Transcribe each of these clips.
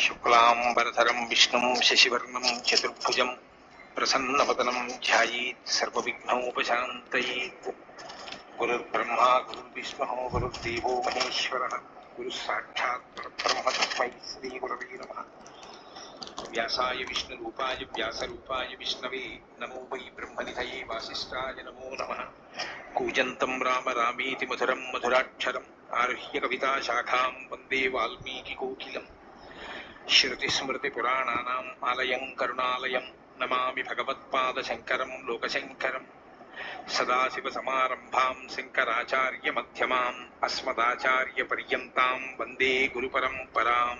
శుక్లాంబరధరం విష్ణుం శశివర్ణం చతుర్భుజం ప్రసన్నవదనం ధ్యాయేత్ సర్వవిఘ్నోపశాంతయేత్. గురుర్బ్రహ్మా గురుర్విష్ణుః గురుర్దేవో మహేశ్వరః గురుః సాక్షాత్ పరబ్రహ్మ తస్మై శ్రీ గురవే నమః. వ్యాసాయ విష్ణురూపాయ వ్యాసరూపాయ విష్ణవే నమో వై బ్రహ్మనిధయే వాసిష్ఠాయ నమో నమః. కూజంతం రామ రామేతి మధురం మధురాక్షరం ఆరుహ్య కవితా శాఖాం వందే వాల్మీకి కోకిలం. శృతిస్మృతిపురాణానాం ఆలయం కరుణాలయం నమామి భగవత్పాదశంకరం లోకశంకరం. సదాశివసమారంభాం శంకరాచార్యమధ్యమాం అస్మదాచార్యపర్యంతాం వందే గురుపరంపరాం.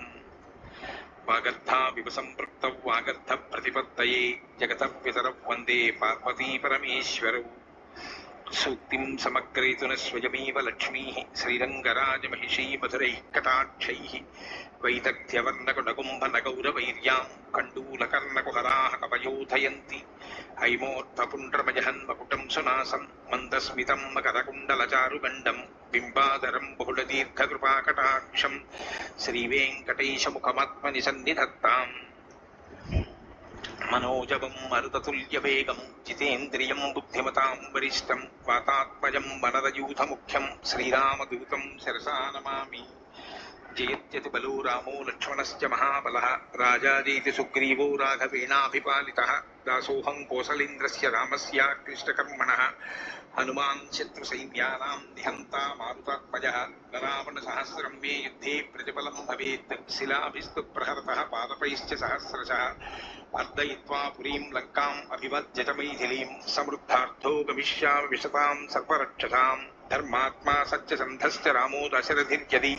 వాగర్థావివ సంపృక్తౌ వాగర్థ ప్రతిపత్తయే జగతః పితరౌ వందే పార్వతీపరమేశ్వరౌ. సూక్తిం సమగ్రేతున స్వయమేవ లక్ష్మీః శ్రీరంగరాజమహిషీ మధురైః కటాక్షైః. వైదగ్ధ్యవర్ణకుడగుంభనగౌరవైర్యాం కండూలకర్ణకుహరాः కవయోధయంతి. హైమోర్ధపుండ్రమజహన్మకుటం సునాసం మందస్మితం మకరకుండలచారుగండం బింబాధరం బహుళదీర్ఘకృపాకటాక్షం శ్రీవేంకటేశముఖమాత్మని సన్నిధత్తాం. మనోజవం మరుతతుల్యవేగం జితేంద్రియం బుద్ధిమతాం వరిష్టం వాతాత్మజం వనరయూథముఖ్యం శ్రీరామదూతం శిరసా నమామి. జయత్యతి బలో రామో లక్ష్మణశ్చ మహాబలః రాజాదేతి సుగ్రీవో రాఘవేణాభిపాలితః. దాసోహం కోసలేంద్రస్య రామస్య క్లిష్టకర్మణః హనుమాన్ శత్రుసైన్యానాం నిహంతా మారుతాత్మజః. రావణ సహస్రం మే యుద్ధే ప్రతిఫలం భవేత్ శిలాభిస్తు ప్రహరతః పాదపైశ్చ సహస్రశః. అర్దయిత్వా పురీం లంకాం అభివజ్యత మైథిలీం సమృద్ధార్థో గమిష్యామి విశతాం సర్వరక్షసాం. ధర్మాత్మా సత్యసంధశ్చ రామో దశరథిర్యది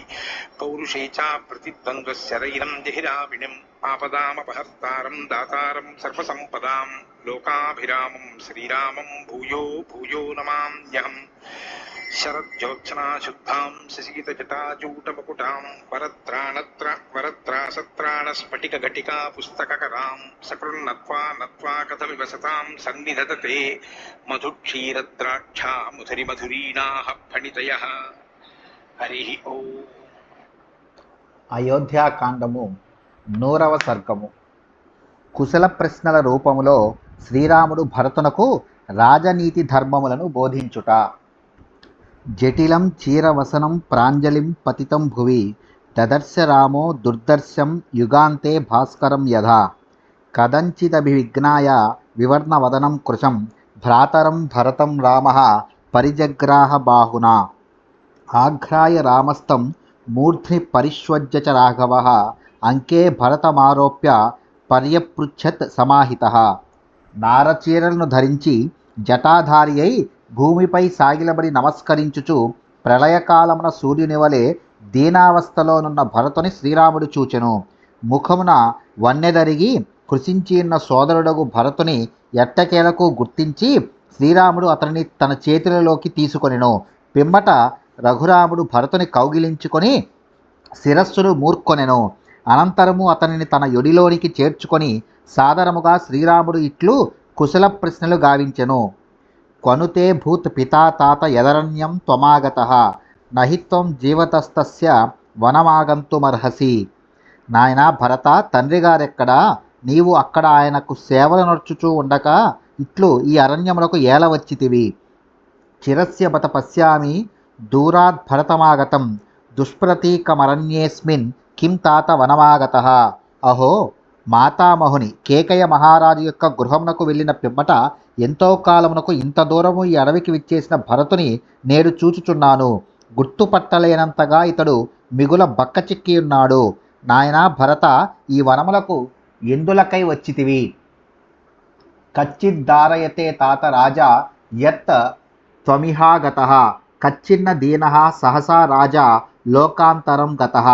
పౌరుషే చ ప్రతిద్వంద్వశరైరం జహిరావిణిం. ఆపదామపహర్తారం దాతారం సర్వసంపదాం లోకాభిరామం శ్రీరామం భూయో భూయో నమామ్యహం. శరజ్యోత్సనాశుద్ధాం శశీతజటాజూటమకుటాం వరత్రాసత్రాణస్ఫటికఘటికా పుస్తకకరాం. సకృన్నత్వా నత్వా కథమివ సతాం సన్నిధతతే మధుక్షీరద్రాక్షా ముధురిమధురీణాః ఫణితయః. హరి ఓం. అయోధ్యాకాండము 100వ సర్గము. కుశల ప్రశ్నల రూపములో శ్రీరాముడు భరతునకు రాజనీతి ధర్మములను బోధించుట. జటిలం చీరవసనం ప్రాంజలిం పతితం భువి దదర్శ రామో దుర్దర్శం యుగాంతే భాస్కరం యథా. కదంచిదభివిఘ్నాయ వివర్ణవదనం కృశం భ్రాతరం భరతం రామః పరిజగ్రాహ బాహునా. ఆఘ్రాయ రామస్తం మూర్ధ్ని పరిష్వజ్య చ రాఘవః అంకే భరతమారోప్య పర్యపృచ్ఛత్ సమాహితః. నారచీరలను ధరించి జటాధారి అయి భూమిపై సాగిలబడి నమస్కరించుచు ప్రళయకాలమున సూర్యుని వలె దీనావస్థలోనున్న భరతుని శ్రీరాముడు చూచెను. ముఖమున వన్నెదరిగి కృషించియున్న సోదరుడగు భరతుని ఎట్టకేలకు గుర్తించి శ్రీరాముడు అతనిని తన చేతులలోకి తీసుకొనెను. పిమ్మట రఘురాముడు భరతుని కౌగిలించుకొని శిరస్సును మూర్కొనెను. అనంతరము అతనిని తన యొడిలోనికి చేర్చుకొని సాదరముగా శ్రీరాముడు ఇట్లు కుశల ప్రశ్నలు గావించెను. క్వనుతే భూత్ పితా తాత యదరణ్యం త్వమాగతః నహిత్వం జీవతస్తస్య వనమాగంతుమర్హసి. నాయనా భరత, తండ్రి గారెక్కడా? నీవు అక్కడ ఆయనకు సేవలు నడుచుచూ ఉండక ఇట్లు ఈ అరణ్యములకు ఏల వచ్చితివి? చిరస్య బత పశ్యామి దూరాద్ భరతమాగతం దుష్ప్రతీకమరణ్యేస్మిన్ కిం తాత వనమాగతః. అహో, మాతామహుని కేకయ మహారాజు యొక్క గృహమునకు వెళ్ళిన పిమ్మట ఎంతో కాలమునకు ఇంత దూరము ఈ అడవికి విచ్చేసిన భరతుని నేడు చూచుచున్నాను. గుర్తుపట్టలేనంతగా ఇతడు మిగుల బక్కచిక్కియున్నాడు. నాయనా భరత, ఈ వనములకు ఎందులకై వచ్చితివి? కచ్చిద్ధారయతే తాత రాజా యత్ త్వమిహాగతః కచ్చిన్న దీనః సహసా రాజా లోకాంతరం గతః.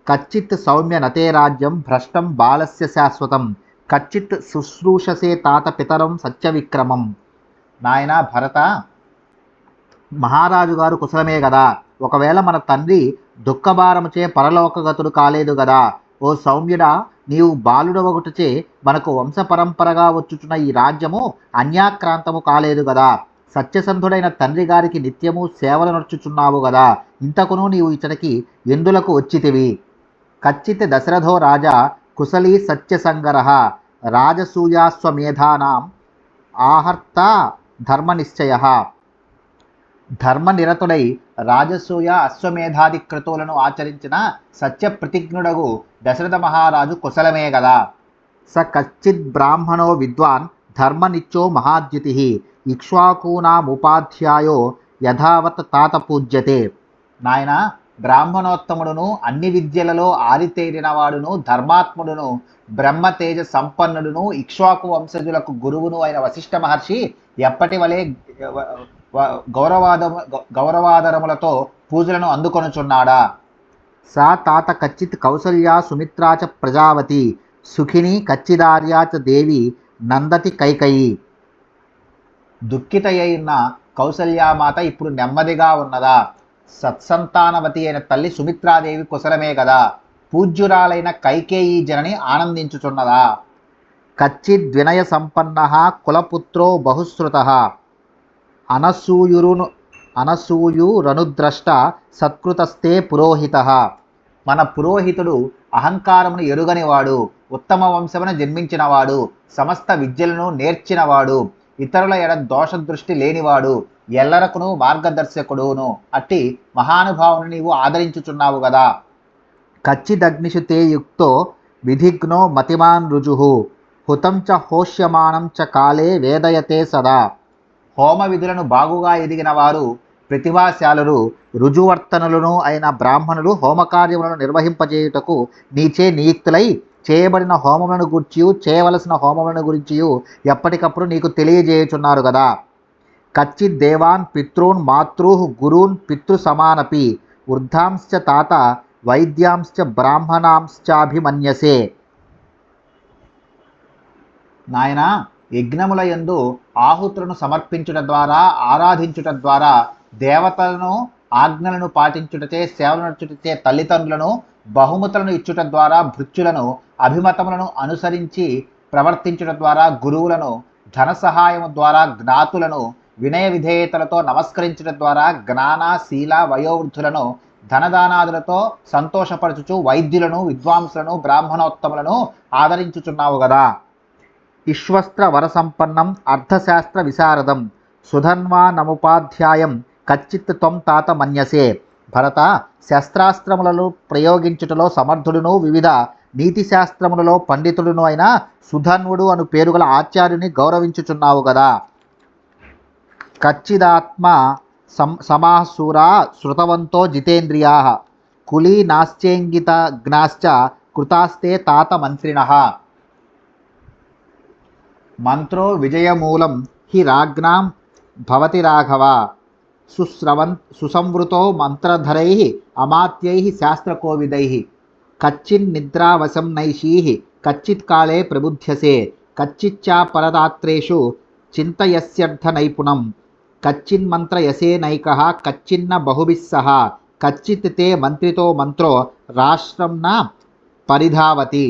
కచ్చిత్ సౌమ్య నతే రాజ్యం భ్రష్టం బాలస్య శాశ్వతం కచ్చిత్ శుశ్రూషసే తాత పితరం సత్యవిక్రమం. నాయనా భరత, మహారాజు గారు కుశలమే గదా? ఒకవేళ మన తండ్రి దుఃఖభారముచే పరలోకగతుడు కాలేదు గదా? ఓ సౌమ్యుడా, నీవు బాలుడవగుటచే మనకు వంశపరంపరగా వచ్చుచున్న ఈ రాజ్యము అన్యాక్రాంతము కాలేదు గదా? సత్యసంధుడైన తండ్రి గారికి నిత్యము సేవలు నడుచుచున్నావు గదా? ఇంతకును నీవు ఇచ్చటికి ఎందులకు వచ్చితివి? కచ్చిత్ దశరథో రాజా కుశలీ సత్యసంగరః రాజసూయాశ్వమేధానాం ఆహర్త ధర్మనిశ్చయః. ధర్మనిరతుడై రాజసూయ అశ్వమేధాది క్రతువులను ఆచరించిన సత్యప్రతిజ్ఞుడగు దశరథ మహారాజు కుశలమే గదా. స కశ్చిద్ బ్రాహ్మణో విద్వాన్ ధర్మనిత్యో మహాద్యుతిః ఇక్ష్వాకూనాముపాధ్యాయో యథావత్ తాత పూజ్యతే. నాయన, బ్రాహ్మణోత్తముడును అన్ని విద్యలలో ఆరితేరినవాడును ధర్మాత్ముడును బ్రహ్మతేజ సంపన్నుడును ఇక్ష్వాకు వంశజులకు గురువును అయిన వశిష్ఠ మహర్షి ఎప్పటి వలె గౌరవాదరములతో పూజలను అందుకొనుచున్నాడా. సా తాత కచ్చిత్ కౌసల్యా సుమిత్రా చ ప్రజావతి సుఖిని కచ్చిదార్యా చ దేవి నందతి కైకయి. దుఃఖితయైన కౌసల్యామాత ఇప్పుడు నెమ్మదిగా ఉన్నదా. సత్సంతానవతి అయిన తల్లి సుమిత్రాదేవి కుశలమే గదా. పూజ్యురాలైన కైకేయీ జనని ఆనందించుచున్నదా. కచ్చిద్ వినయ సంపన్న కులపుత్రో బహుశ్రుతః అనసూయురనుద్రష్ట సత్కృతస్తే పురోహితః. మన పురోహితుడు అహంకారమును ఎరుగనివాడు, ఉత్తమ వంశమును జన్మించినవాడు, సమస్త విద్యలను నేర్చినవాడు, ఇతరుల ఎడ దోషదృష్టి లేనివాడు, ఎల్లరకును మార్గదర్శకుడును అట్టి మహానుభావుని నీవు ఆదరించుచున్నావు గదా. కచ్చిదగ్నిషు తే యుక్తో విధిఘ్నో మతిమాన్ రుజుః హుతం చ హోష్యమానం చ కాలే వేదయతే సదా. హోమ విధులను బాగుగా ఎదిగిన వారు, ప్రతిభాశాలురు, రుజువర్తనులను అయిన బ్రాహ్మణులు హోమకార్యములను నిర్వహింపజేయుటకు నీచే నియుక్తులై చేయబడిన హోమములను గుర్చియు చేయవలసిన హోమములను గురించియు ఎప్పటికప్పుడు నీకు తెలియజేయుచున్నారు గదా. కచ్చిద్ దేవాన్ పితॄన్ మాతృః గురూన్ పితృసమానపి వృద్ధాంశ్చ తాత వైద్యాంశ్చ బ్రాహ్మణాంశ్చాభిమన్యసే. నాయన, యజ్ఞముల యందు ఆహుతులను సమర్పించుట ద్వారా, ఆరాధించుట ద్వారా, దేవతలను ఆజ్ఞలను పాటించుటచే, సేవలు నడుచుటచే తల్లిదండ్రులను, బహుమతులను ఇచ్చుట ద్వారా భృత్యులను, అభిమతములను అనుసరించి ప్రవర్తించుట ద్వారా గురువులను, ధన సహాయము ద్వారా జ్ఞాతులను, వినయ విధేయతలతో నమస్కరించుట ద్వారా జ్ఞాన శీల వయోవృద్ధులను, ధనదానాదులతో సంతోషపరచుచు వైద్యులను, విద్వాంసులను, బ్రాహ్మణోత్తములను ఆదరించుచున్నావు గదా. ఇష్వస్త్ర వరసంపన్నం అర్థశాస్త్ర విశారదం సుధన్వానముపాధ్యాయం కచ్చిత్ త్వం తాత మన్యసే. భరత, శస్త్రాస్త్రములను ప్రయోగించుటలో సమర్థుడును వివిధ నీతి శాస్త్రములలో పండితుడును అయిన సుధన్వుడు అను పేరుగల ఆచార్యుని గౌరవించుచున్నావు గదా. కచ్చిదాత్మ సమాసూరా శృతవంతో జితేంద్రియా కులీ నాశ్చేంగిత జ్ఞాశ్చ కృతాస్తే తాత మంత్రిణః. మంత్రో విజయమూలం హి రాజ్ఞాం భవతి రాఘవ సుసంవృతో మంత్రధరైః అమాత్యైః శాస్త్రకోవిदैः కచ్చిన్నిద్రావశం నైషీః కచ్చిత్ కాలే ప్రబుధ్యసే కచ్చిచ్చాపరదాత్రేషు చింతయస్యర్థ నైపుణం కచ్చిన్మంత్రయసేనైకః కచ్చిన్న బహుభిः సహ కచ్చిత్ తే మంత్రితో మంత్రో రాష్ట్రం న పరిధావతి.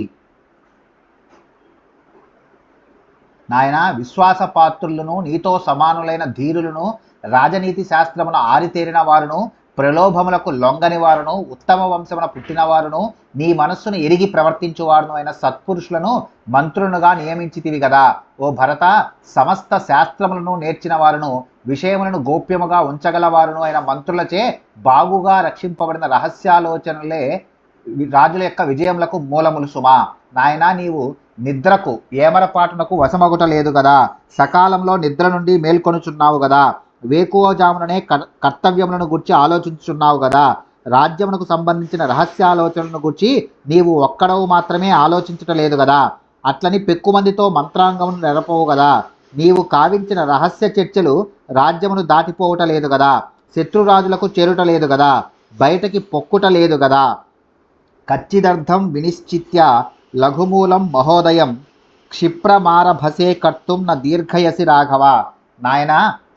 నాయన, విశ్వాసపాత్రులను, నీతో సమానులైన ధీరులను, రాజనీతి శాస్త్రమును ఆరితేరిన వారును, ప్రలోభములకు లొంగని వారును, ఉత్తమ వంశమున పుట్టినవారును, నీ మనస్సును ఎరిగి ప్రవర్తించువారును అయిన సత్పురుషులను మంత్రులుగా నియమించితివి గదా. ఓ భరత, సమస్త శాస్త్రములను నేర్చిన వారును, విషయములను గోప్యముగా ఉంచగలవారును అయిన మంత్రులచే బాగుగా రక్షింపబడిన రహస్యాలోచనలే రాజుల యొక్క విజయములకు మూలములు సుమా. నాయనా, నీవు నిద్రకు ఏమరపాటునకు వశమగుట లేదు గదా. సకాలంలో నిద్ర నుండి మేల్కొనుచున్నావు గదా. వేకువజాముననే కర్తవ్యములను గుర్చి ఆలోచించుచున్నావు గదా. రాజ్యమునకు సంబంధించిన రహస్యాలోచనలను గుర్చి నీవు ఒక్కడవు మాత్రమే ఆలోచించటలేదు గదా. అట్లని పెక్కుమందితో మంత్రాంగమును నెరపవు గదా. నీవు కావించిన రహస్య చర్చలు రాజ్యమును దాటిపోవుట లేదు గదా. శత్రురాజులకు చేరుట లేదు గదా. బయటకి పొక్కుట లేదు గదా. కచ్చిదర్థం వినిశ్చిత్య లఘుమూలం మహోదయం క్షిప్రమారభసే కర్తుం న దీర్ఘయసి రాఘవ. నాయన,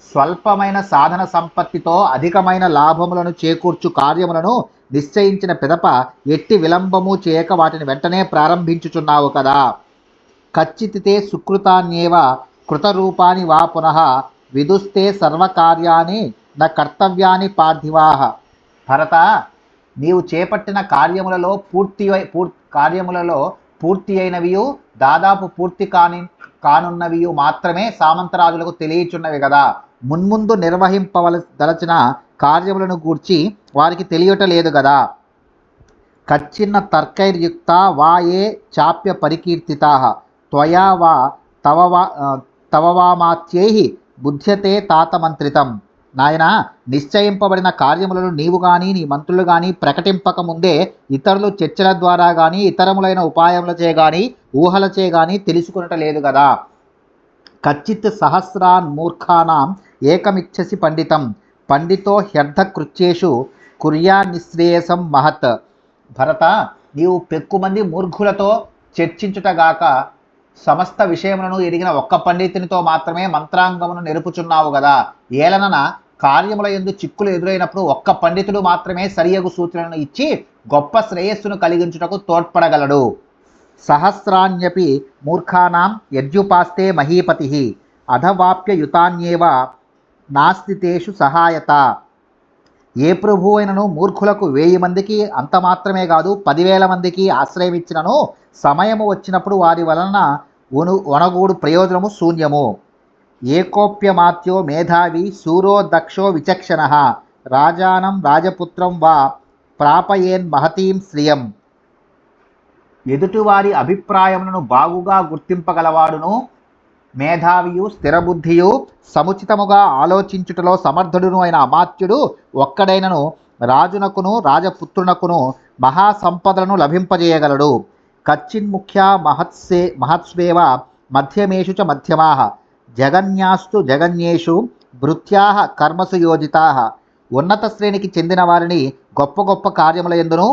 స్వల్పమైన సాధన సంపత్తితో అధికమైన లాభములను చేకూర్చు కార్యములను నిశ్చయించిన పిదప ఎట్టి విలంబము చేయక వాటిని వెంటనే ప్రారంభించుచున్నావు కదా. కచ్చితితే సుకృతాన్యేవ కృతరూపాని వా పునః విదుస్తే సర్వకార్యాన్ని న కర్తవ్యాని పార్థివాః. భరత, నీవు చేపట్టిన కార్యములలో పూర్తి అయినవియు దాదాపు పూర్తి కానున్నవియు మాత్రమే సామంతరాజులకు తెలియచున్నవి కదా. మున్ముందు నిర్వహింపవలదలచిన కార్యములను గూర్చి వారికి తెలియటలేదు గదా. కచ్చిన్న తర్కైర్యుక్త వా ఏ చాప్య పరికీర్తితా త్వయా వా తవవామాత్యై బుధ్యతే తాతమంత్రితం. నాయన, నిశ్చయింపబడిన కార్యములను నీవు గాని నీ మంత్రులు గాని ప్రకటింపక ముందే ఇతరులు చర్చల ద్వారా గాని ఇతరములైన ఉపాయములచే గాని ఊహలచే గాని తెలుసుకునటలేదు గదా. కచ్చిత్ సహస్రాన్ మూర్ఖానాం ఏకమిచ్చసి పండితం పండితో హ్యర్థకృత్యేషు కుర్యాన్నిశ్రేయసం మహత్. భరత, నీవు పెక్కుమంది మూర్ఖులతో చర్చించుటగాక సమస్త విషయములను ఎరిగిన ఒక్క పండితునితో మాత్రమే మంత్రాంగమును నెరుపుచున్నావు గదా. ఏలనన కార్యముల యందు చిక్కులు ఎదురైనప్పుడు ఒక్క పండితుడు మాత్రమే సరియగు సూచనలను ఇచ్చి గొప్ప శ్రేయస్సును కలిగించుటకు తోడ్పడగలడు. సహస్రాణ్యపి మూర్ఖానాం యద్యుపాస్తే మహీపతి అధవాప్య యుతాన్యేవ నాస్తి తేషు సహాయత. ఏ ప్రభు అయినను మూర్ఖులకు 1000 మందికి అంత మాత్రమే కాదు 10,000 మందికి ఆశ్రయమిచ్చినను సమయము వచ్చినప్పుడు వారి వలన వనగూడు ప్రయోజనము శూన్యము. ఏకోప్యమాత్యో మేధావి శూరో దక్షో విచక్షణ రాజానం రాజపుత్రం వా ప్రాపయేన్ మహతీం శ్రియం. ఎదుటివారి అభిప్రాయములను బాగుగా గుర్తింపగలవాడును, మేధావియు స్థిరబుద్ధియు సముచితముగా ఆలోచించుటలో సమర్థుడును అయిన అమాత్యుడు ఒక్కడైనను రాజునకును రాజపుత్రునకును మహాసంపదలను లభింపజేయగలడు. కచ్చిన్ముఖ్య మహత్స్వేవ మధ్యమేషు చ మధ్యమాః జగన్యాస్తు జగన్యేషు భృత్యాః కర్మసు యోజితాః. ఉన్నత శ్రేణికి చెందిన వారిని గొప్ప గొప్ప కార్యముల యందును,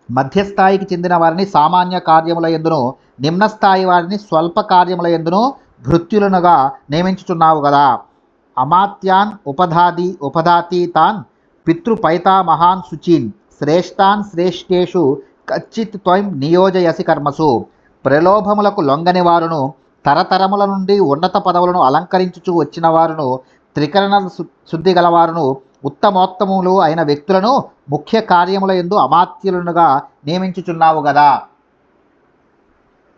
మధ్యస్థాయికి చెందిన వారిని సామాన్య కార్యముల యందును, నిమ్నస్థాయి వారిని స్వల్ప కార్యముల యందును భృత్యులనుగా నియమించుచున్నావు గదా. అమాత్యాన్ ఉపధాతి తాన్ పితృపైతామహాన్ శుచీన్ శ్రేష్టాన్ శ్రేష్టేషు కచ్చిత్ త్వయం నియోజయసి కర్మసు. ప్రలోభములకు లొంగని వారును, తరతరముల నుండి ఉన్నత పదవులను అలంకరించుచు వచ్చిన వారును, త్రికరణ శుద్ధి గలవారును, ఉత్తమోత్తములు అయిన వ్యక్తులను ముఖ్య కార్యముల యందు అమాత్యులనుగా నియమించుచున్నావు గదా.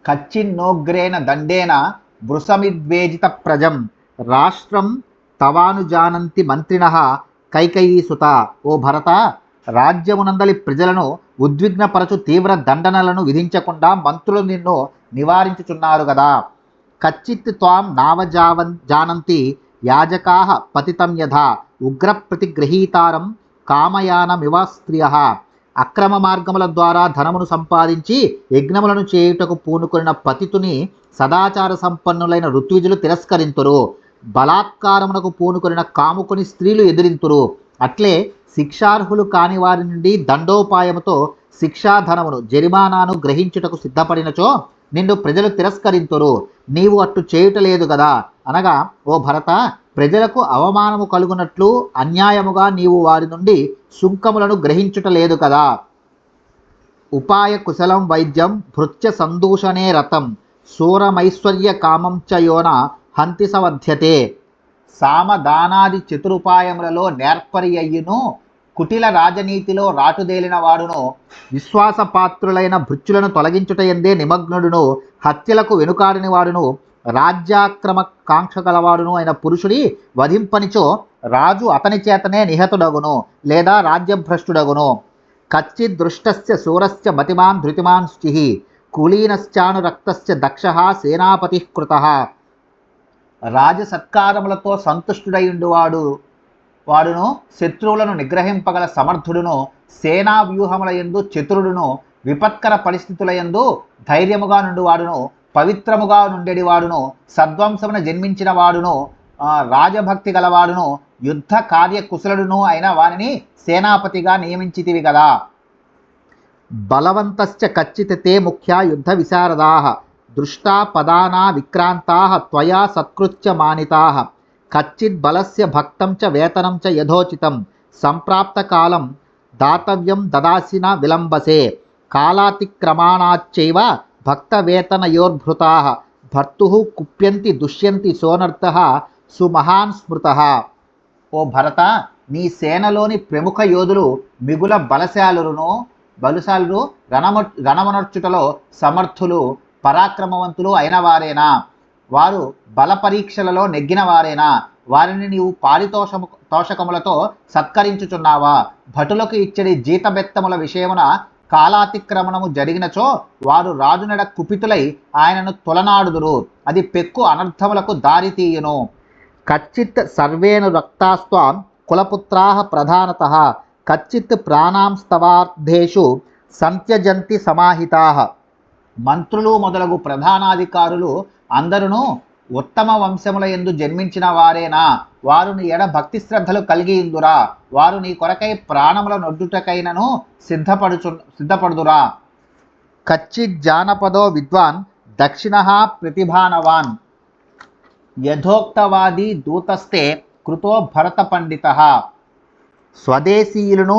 కచ్చిన్నోగ్రేణ దండేన వృషమిద్వేజిత ప్రజం రాష్ట్రం తవానుజానంతి మంత్రిణః కైకయీసుత. ఓ భరత, రాజ్యమునందలి ప్రజలను ఉద్విగ్నపరచు తీవ్ర దండనలను విధించకుండా మంత్రులు నిన్ను నివారించుచున్నారు గదా. కచ్చిత్ త్వాం జానంతి యాజకాః పతితం యథా ఉగ్రప్రతిగృహీతారం కామయానమివ స్త్రియః. అక్రమ మార్గముల ద్వారా ధనమును సంపాదించి యజ్ఞములను చేయుటకు పూనుకొనిన పతితుని సదాచార సంపన్నులైన ఋత్విజులు తిరస్కరింతురు. బలాత్కారమునకు పూనుకొనిన కాముకుని స్త్రీలు ఎదిరింతురు. అట్లే శిక్షార్హులు కాని వారి నుండి దండోపాయముతో శిక్షాధనమును జరిమానాను గ్రహించుటకు సిద్ధపడినచో నిన్ను ప్రజలు తిరస్కరింతురు. నీవు అట్టు చేయుటలేదు గదా. అనగా, ఓ భరత, ప్రజలకు అవమానము కలుగునట్లు అన్యాయముగా నీవు వారి నుండి సుంకములను గ్రహించుటలేదు కదా. ఉపాయ కుశలం వైద్యం భృత్య సందూషణే రతం శూరమైశ్వర్య కామం చ యోన హంతి సవధ్యతే. సామదానాది చతురుపాయములలో నేర్పరి అయ్యును, కుటిల రాజనీతిలో రాటుదేలిన వాడును, విశ్వాసపాత్రులైన భృత్యులను తొలగించుటయందే నిమగ్నుడును, హత్యలకు వెనుకాడిని వాడును, రాజ్యాక్రమ కాంక్ష గలవాడును అయిన పురుషుడి వధింపనిచో రాజు అతని చేతనే నిహతుడగును లేదా రాజ్యభ్రష్టుడగును. కచ్చిదృష్టస్య శూరస్య మతిమాన్ ధృతిమాన్ శుచిః కులీనశ్చానురక్తస్య దక్షః సేనాపతిః కృతః. రాజసత్కారములతో సంతుష్టుడయుండు వాడును, శత్రువులను నిగ్రహింపగల సమర్థుడును, సేనా వ్యూహముల యందు చతురుడును, విపత్కర పరిస్థితుల యందు ధైర్యముగా నుండివాడును, పవిత్రముగా నుండెడివాడును, సద్వంశమున జన్మించిన వాడును, రాజభక్తి గలవాడును, యుద్ధ కార్య కుశలుడును అయిన వానిని సేనాపతిగా నియమించితివి కదా. బలవంతశ్చ కచ్చిత్ తే ముఖ్యా యుద్ధ విశారదాః దృష్టా పదానా విక్రాంతాః త్వయా సత్కృత్య మానితాః. కచ్చిద్ బలస్య భక్తం చ వేతనం చ యథోచితం సంప్రాప్త కాలం దాతవ్యం దదాసిన విలంబసే. కాలాతిక్రమాణాచ్చైవ భక్తవేతనయోర్భృతాః భర్తుః కుప్యంతి దుష్యంతి సోనర్థః సుమహాన్ స్మృతః. ఓ భరత, నీ సేనలోని ప్రముఖ యోధులు మిగుల బలుశాలురు రణమనర్చుటలో సమర్థులు పరాక్రమవంతులు అయిన వారేనా? వారు బల పరీక్షలలో నెగ్గిన వారేనా? వారిని నీవు తోషకములతో సత్కరించుచున్నావా? భటులకు ఇచ్చడి జీతబెత్తముల విషయమున కాలాతిక్రమణము జరిగినచో వారు రాజునెడ కుపితులై ఆయనను తొలనాడుదురు. అది పెక్కు అనర్థములకు దారితీయును. కచ్చిత్ సర్వేను రక్తాస్త్వాం కులపుత్రాః ప్రధానతః కచ్చిత్ ప్రాణాంస్తవార్థేషు సంత్యజంతి సమాహితాః. మంత్రులు మొదలగు ప్రధానాధికారులు అందరూ ఉత్తమ వంశముల యందు జన్మించిన వారేనా? వారు నీ ఎడ భక్తి శ్రద్ధలు కలిగి ఇందురా. వారు నీ కొరకై ప్రాణముల నొడ్డుటకైనను సిద్ధపడుదురా. కచ్చిత్ జానపదో విద్వాన్ దక్షిణః ప్రతిభానవాన్ యథోక్తవాది దూతస్తే కృతో భరత పండితః. స్వదేశీయులను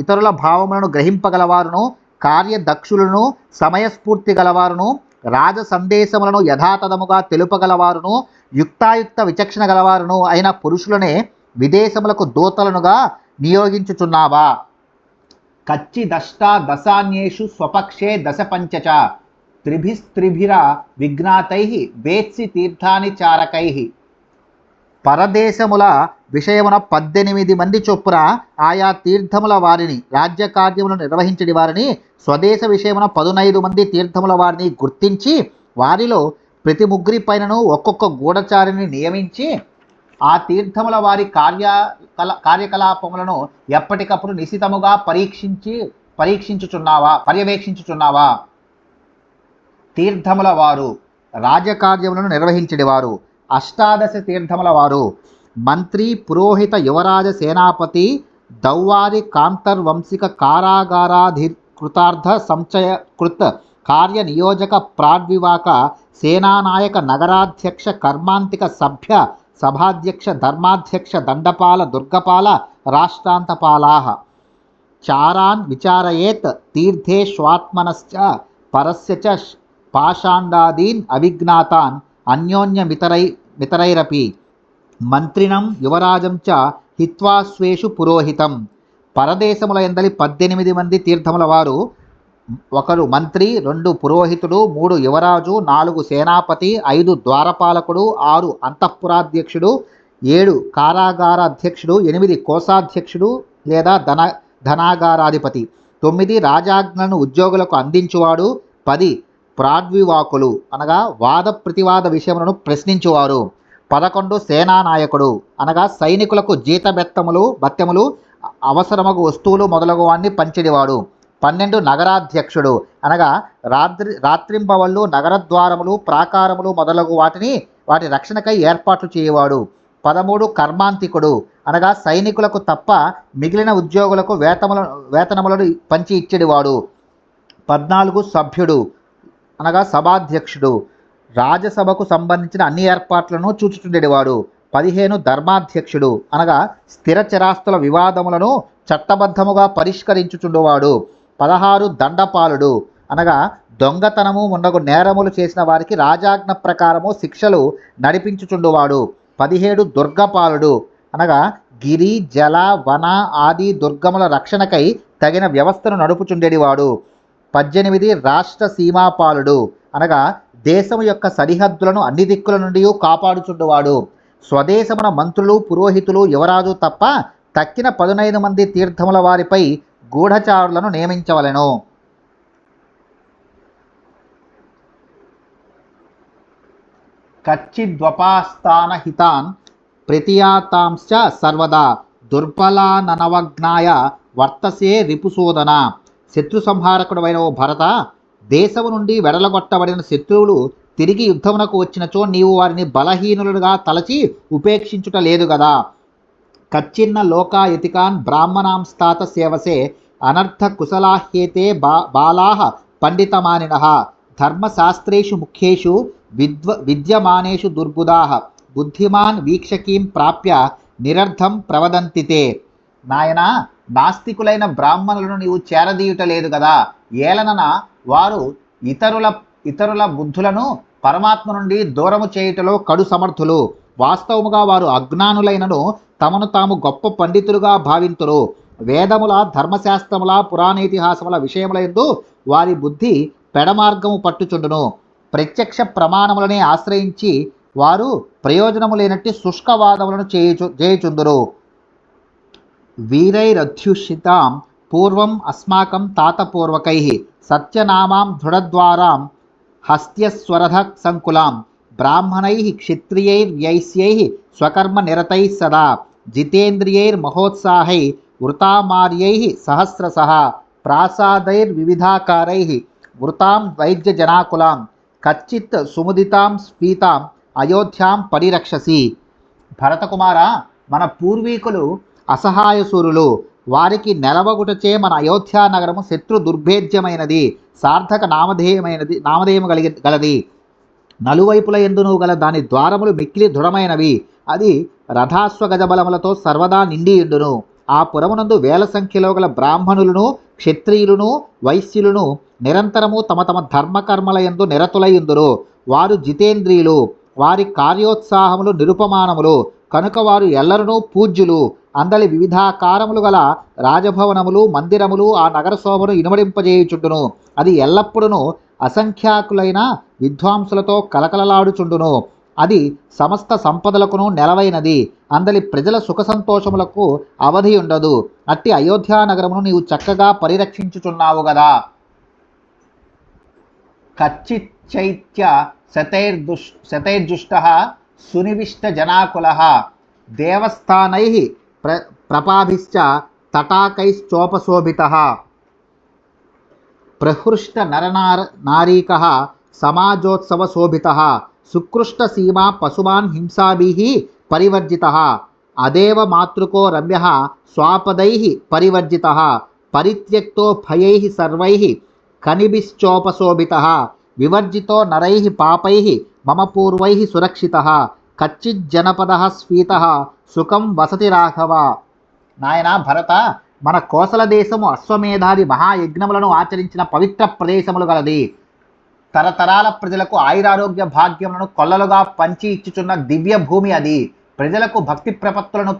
ఇతరుల భావములను గ్రహింపగలవారును, కార్యదక్షులను, సమయస్ఫూర్తి గలవారును, రాజ సందేశములను యథాతథముగా తెలుపగలవారును, యుక్తాయుక్త విచక్షణ గలవారును అయిన పురుషులనే విదేశములకు దూతలనుగా నియోగించుచున్నావా? కచ్చిదష్టాదశాన్యేషు స్వపక్షే దశపంచచ త్రిభిస్త్రిభిర విజ్ఞాతై వేత్సి తీర్థాని చారకై. పరదేశముల విషయమున 18 మంది చొప్పున ఆయా తీర్థముల వారిని, రాజ్యకార్యములను నిర్వహించడి వారిని, స్వదేశ విషయమున 15 మంది తీర్థముల వారిని గుర్తించి వారిలో ప్రతి ముగ్గురి పైనను ఒక్కొక్క గూఢచారిని నియమించి ఆ తీర్థముల వారి కార్యకలాపములను ఎప్పటికప్పుడు నిశితముగా పర్యవేక్షించుచున్నావా? తీర్థముల వారు, రాజకార్యములను నిర్వహించడి వారు, 18 తీర్థముల వారు, మంత్రి, పురోహిత, యువరాజ, సేనాపతి, దౌవారి, కాంతర్వంశిక, కారాగారాధికృతార్థ సంచయకృత్, కార్య నియోజక, ప్రాడ్వివాక, సేనానాయక, నగరాధ్యక్ష, కర్మాంతిక, సభ్య, సభాధ్యక్ష, ధర్మాధ్యక్ష, దండపాల, దుర్గపాల, రాష్ట్రాంతపాలాః. చారాన్ విచారయేత్ తీర్థేష్వాత్మనశ్చ పరస్య చ పాషాండాదీన్ అవిజ్ఞాతాన్ అన్యోన్యమితరైరపి మంత్రిణం యువరాజం చ హిత్వాస్వేషు పురోహితం. పరదేశముల యందలి 18 మంది తీర్థముల వారు, 1 మంత్రి, 2 పురోహితుడు, 3 యువరాజు, 4 సేనాపతి, 5 ద్వారపాలకుడు, 6 అంతఃపురాధ్యక్షుడు, 7 కారాగార అధ్యక్షుడు, 8 కోశాధ్యక్షుడు లేదా ధనాగారాధిపతి, 9 రాజాజ్ఞలను ఉద్యోగులకు అందించువాడు, 10 ప్రాడ్వివాకులు అనగా వాద ప్రతివాద విషయములను ప్రశ్నించువారు, 11 సేనానాయకుడు అనగా సైనికులకు భత్యములు అవసరమగు వస్తువులు మొదలగు వాన్ని పంచెడివాడు, 12 నగరాధ్యక్షుడు అనగా రాత్రింబవళ్ళు నగరద్వారములు, ప్రాకారములు మొదలగు వాటి రక్షణకై ఏర్పాట్లు చేయవాడు, 13 కర్మాంతికుడు అనగా సైనికులకు తప్ప మిగిలిన ఉద్యోగులకు వేతనములను పంచి ఇచ్చేడివాడు, 14 సభ్యుడు అనగా సభాధ్యక్షుడు, రాజసభకు సంబంధించిన అన్ని ఏర్పాట్లను చూచుచుండేవాడు, 15 ధర్మాధ్యక్షుడు అనగా స్థిర చరాస్తుల వివాదములను చట్టబద్ధముగా పరిష్కరించుచుండువాడు, 16 దండపాలుడు అనగా దొంగతనము మున్నగు నేరములు చేసిన వారికి రాజాజ్ఞ ప్రకారము శిక్షలు నడిపించుచుండువాడు, 17 దుర్గపాలుడు అనగా గిరి, జల, వన ఆది దుర్గముల రక్షణకై తగిన వ్యవస్థను నడుపుచుండేవాడు, 18 రాష్ట్ర సీమాపాలుడు అనగా దేశము యొక్క సరిహద్దులను అన్ని దిక్కుల నుండి కాపాడుచుండువాడు. స్వదేశమున మంత్రులు, పురోహితులు, యువరాజు తప్ప తక్కిన 15 మంది తీర్థముల వారిపై గూఢచారులను నియమించవలెను. కచ్చిద్వపాస్థానహితాన్ ప్రతియాతాంశ్చ సర్వదా దుర్బలాననవజ్ఞాయ వర్తసే రిపుసోదన. శత్రు సంహారకుడైన ఓ భరత, దేశము నుండి వెడలగొట్టబడిన శత్రువులు తిరిగి యుద్ధమునకు వచ్చినచో నీవు వారిని బలహీనులుగా తలచి ఉపేక్షించుట లేదు గదా. కచ్చిన్న లోకాయతికాన్ బ్రాహ్మణాంస్తాత సేవసే అనర్థ కుశలాహ్యేతే బాలాః పండితమానినః ధర్మశాస్త్రేషు ముఖ్యేషు విద్యమానేషు దుర్బుధాః బుద్ధిమాన్ వీక్షకీం ప్రాప్య నిరర్థం ప్రవదంతితే. నాయనా, నాస్తికులైన బ్రాహ్మణులను నీవు చేరదీయుట లేదు కదా. ఏలనన వారు ఇతరుల బుద్ధులను పరమాత్మ నుండి దూరము చేయుటలో కడు సమర్థులు. వాస్తవముగా వారు అజ్ఞానులైనను తమను తాము గొప్ప పండితులుగా భావింతురు. వేదముల, ధర్మశాస్త్రముల, పురాణేతిహాసముల విషయములందు వారి బుద్ధి పెడమార్గము పట్టుచుండును. ప్రత్యక్ష ప్రమాణములనే ఆశ్రయించి వారు ప్రయోజనము లేనట్టి శుష్కవాదములను చేయుచుందురు. వీరైరధ్యుషితాం పూర్వం అస్మాకం తాతపూర్వకైః సత్యనామాం దృఢద్వారాం హస్త్యస్వరథ సంకులాం బ్రాహ్మణైః క్షత్రియైర్వైశ్యైః స్వకర్మ నిరతైః సదా జితేంద్రియైర్మహోత్సాహై వృతామార్యైః సహస్రశః ప్రాసాదైర్వివిధాకారైః వృతాం వైద్యజనాకులాం కచ్చిత్ సుముదితాం స్ఫీతాం అయోధ్యాం పరిరక్షసి. భరతకుమార, మన పూర్వీకులు అసహాయసూరులు. వారికి నెలవగుటచే మన అయోధ్యా నగరము శత్రు దుర్భేద్యమైనది, సార్థక నామధేయము గలది. నలువైపుల ఎందును గల దాని ద్వారములు మిక్కిలి దృఢమైనవి. అది రథాశ్వగజబలములతో సర్వదా నిండియుండును. ఆ పురమునందు వేల సంఖ్యలో గల బ్రాహ్మణులను, క్షత్రియులను, వైశ్యులను నిరంతరము తమ తమ ధర్మకర్మల యందు నిరతులయుందురు. వారు జితేంద్రియులు. వారి కార్యోత్సాహములు నిరుపమానములు. కనుక వారు ఎల్లరనూ పూజ్యులు. అందలి వివిధాకారములు గల రాజభవనములు, మందిరములు ఆ నగర శోభను ఇనుమడింపజేయుచుండును. అది ఎల్లప్పుడూ అసంఖ్యాకులైన విద్వాంసులతో కలకలలాడుచుండును. అది సమస్త సంపదలకును నెలవైనది. అందలి ప్రజల సుఖ సంతోషములకు అవధి ఉండదు. అట్టి అయోధ్యా నగరమును నీవు చక్కగా పరిరక్షించుచున్నావు గదా. కచ్చిచ్చైత్య శతైర్జుష్టః సునివిష్ట జనాకులః దేవస్థానైః ప్రపాభిశ్చ తటాకైశ్చోపశోభితః ప్రహృష్ట నారీకః సమాజోత్సవ శోభితః సుకృష్ట సీమా పశుమాన్ హింసాభిః పరివర్జితః అదేవ మాతృకో రమ్యః స్వాపదైః పరివర్జితః పరిత్యక్తో భయైః సర్వైః కనిభిశ్చోపశోభితః వివర్జితో నరైః పాపైః మమ పూర్వైః సురక్షితః కచ్చిజ్జనపదః స్ఫీతః సుఖం వసతి రాఘవ. నాయన భరత, మన కోసల దేశము అశ్వమేధాది మహాయజ్ఞములను ఆచరించిన పవిత్ర ప్రదేశములు గలది. తరతరాల ప్రజలకు ఆయురారోగ్య భాగ్యములను కొల్లలుగా పంచి ఇచ్చుచున్న దివ్య భూమి అది. ప్రజలకు భక్తి ప్రపత్తులను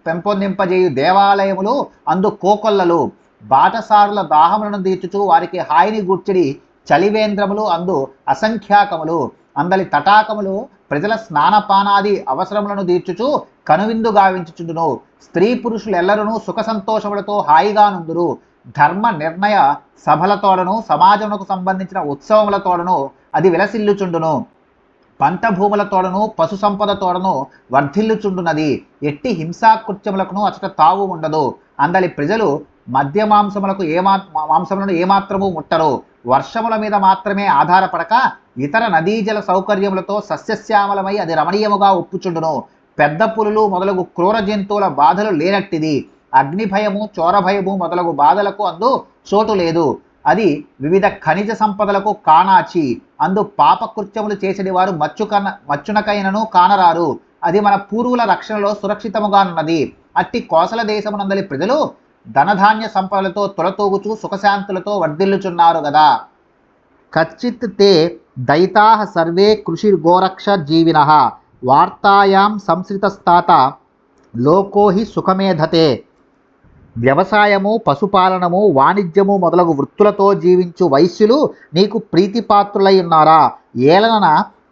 పెంపొందింపజేయు దేవాలయములు అందు కోకొల్లలు. బాటసారుల దాహములను తీర్చుచు వారికి హాయిని గూర్చిడి చలివేంద్రములు అందు అసంఖ్యాకములు. అందలి తటాకములు ప్రజల స్నానపానాది అవసరములను తీర్చుచు కనువిందు గావించుచుండును. స్త్రీ పురుషులెల్లరూ సుఖ సంతోషములతో హాయిగా నుందురు. ధర్మ నిర్ణయ సభలతోడను సమాజమునకు సంబంధించిన ఉత్సవములతోడను అది విలసిల్లుచుండును. పంట భూములతోడను పశు సంపదతోడను వర్ధిల్లుచుండునది. ఎట్టి హింసాకృత్యములకును అచట తావు ఉండదు. అందలి ప్రజలు మద్య మాంసములను ఏమాత్రము ముట్టరు. వర్షముల మీద మాత్రమే ఆధారపడక ఇతర నదీజల సౌకర్యములతో సస్యశ్యామలమై అది రమణీయముగా ఉప్పుచుండును. పెద్ద పులులు మొదలగు క్రూర జంతువుల బాధలు లేనట్టిది. అగ్నిభయము, చోరభయము మొదలగు బాధలకు అందు చోటు లేదు. అది వివిధ ఖనిజ సంపదలకు కానాచి. అందు పాపకృత్యములు చేసేది వారు మచ్చునకైనను కానరారు. అది మన పూర్వుల రక్షణలో సురక్షితముగానున్నది. అట్టి కోసల దేశమునందలి ప్రజలు ధనధాన్య సంపదలతో తొలతూగుచు సుఖశాంతులతో వర్ధిల్లుచున్నారు గదా. కచ్చిత్ తే దైతాః సర్వే కృషి గోరక్ష జీవినః వార్తాయాం సంశ్రితస్తాత లోకో హి సుఖమేధతే. వ్యవసాయము, పశుపాలనము, వాణిజ్యము మొదలగు వృత్తులతో జీవించు వైశ్యులు నీకు ప్రీతిపాత్రులై ఉన్నారా? ఏలన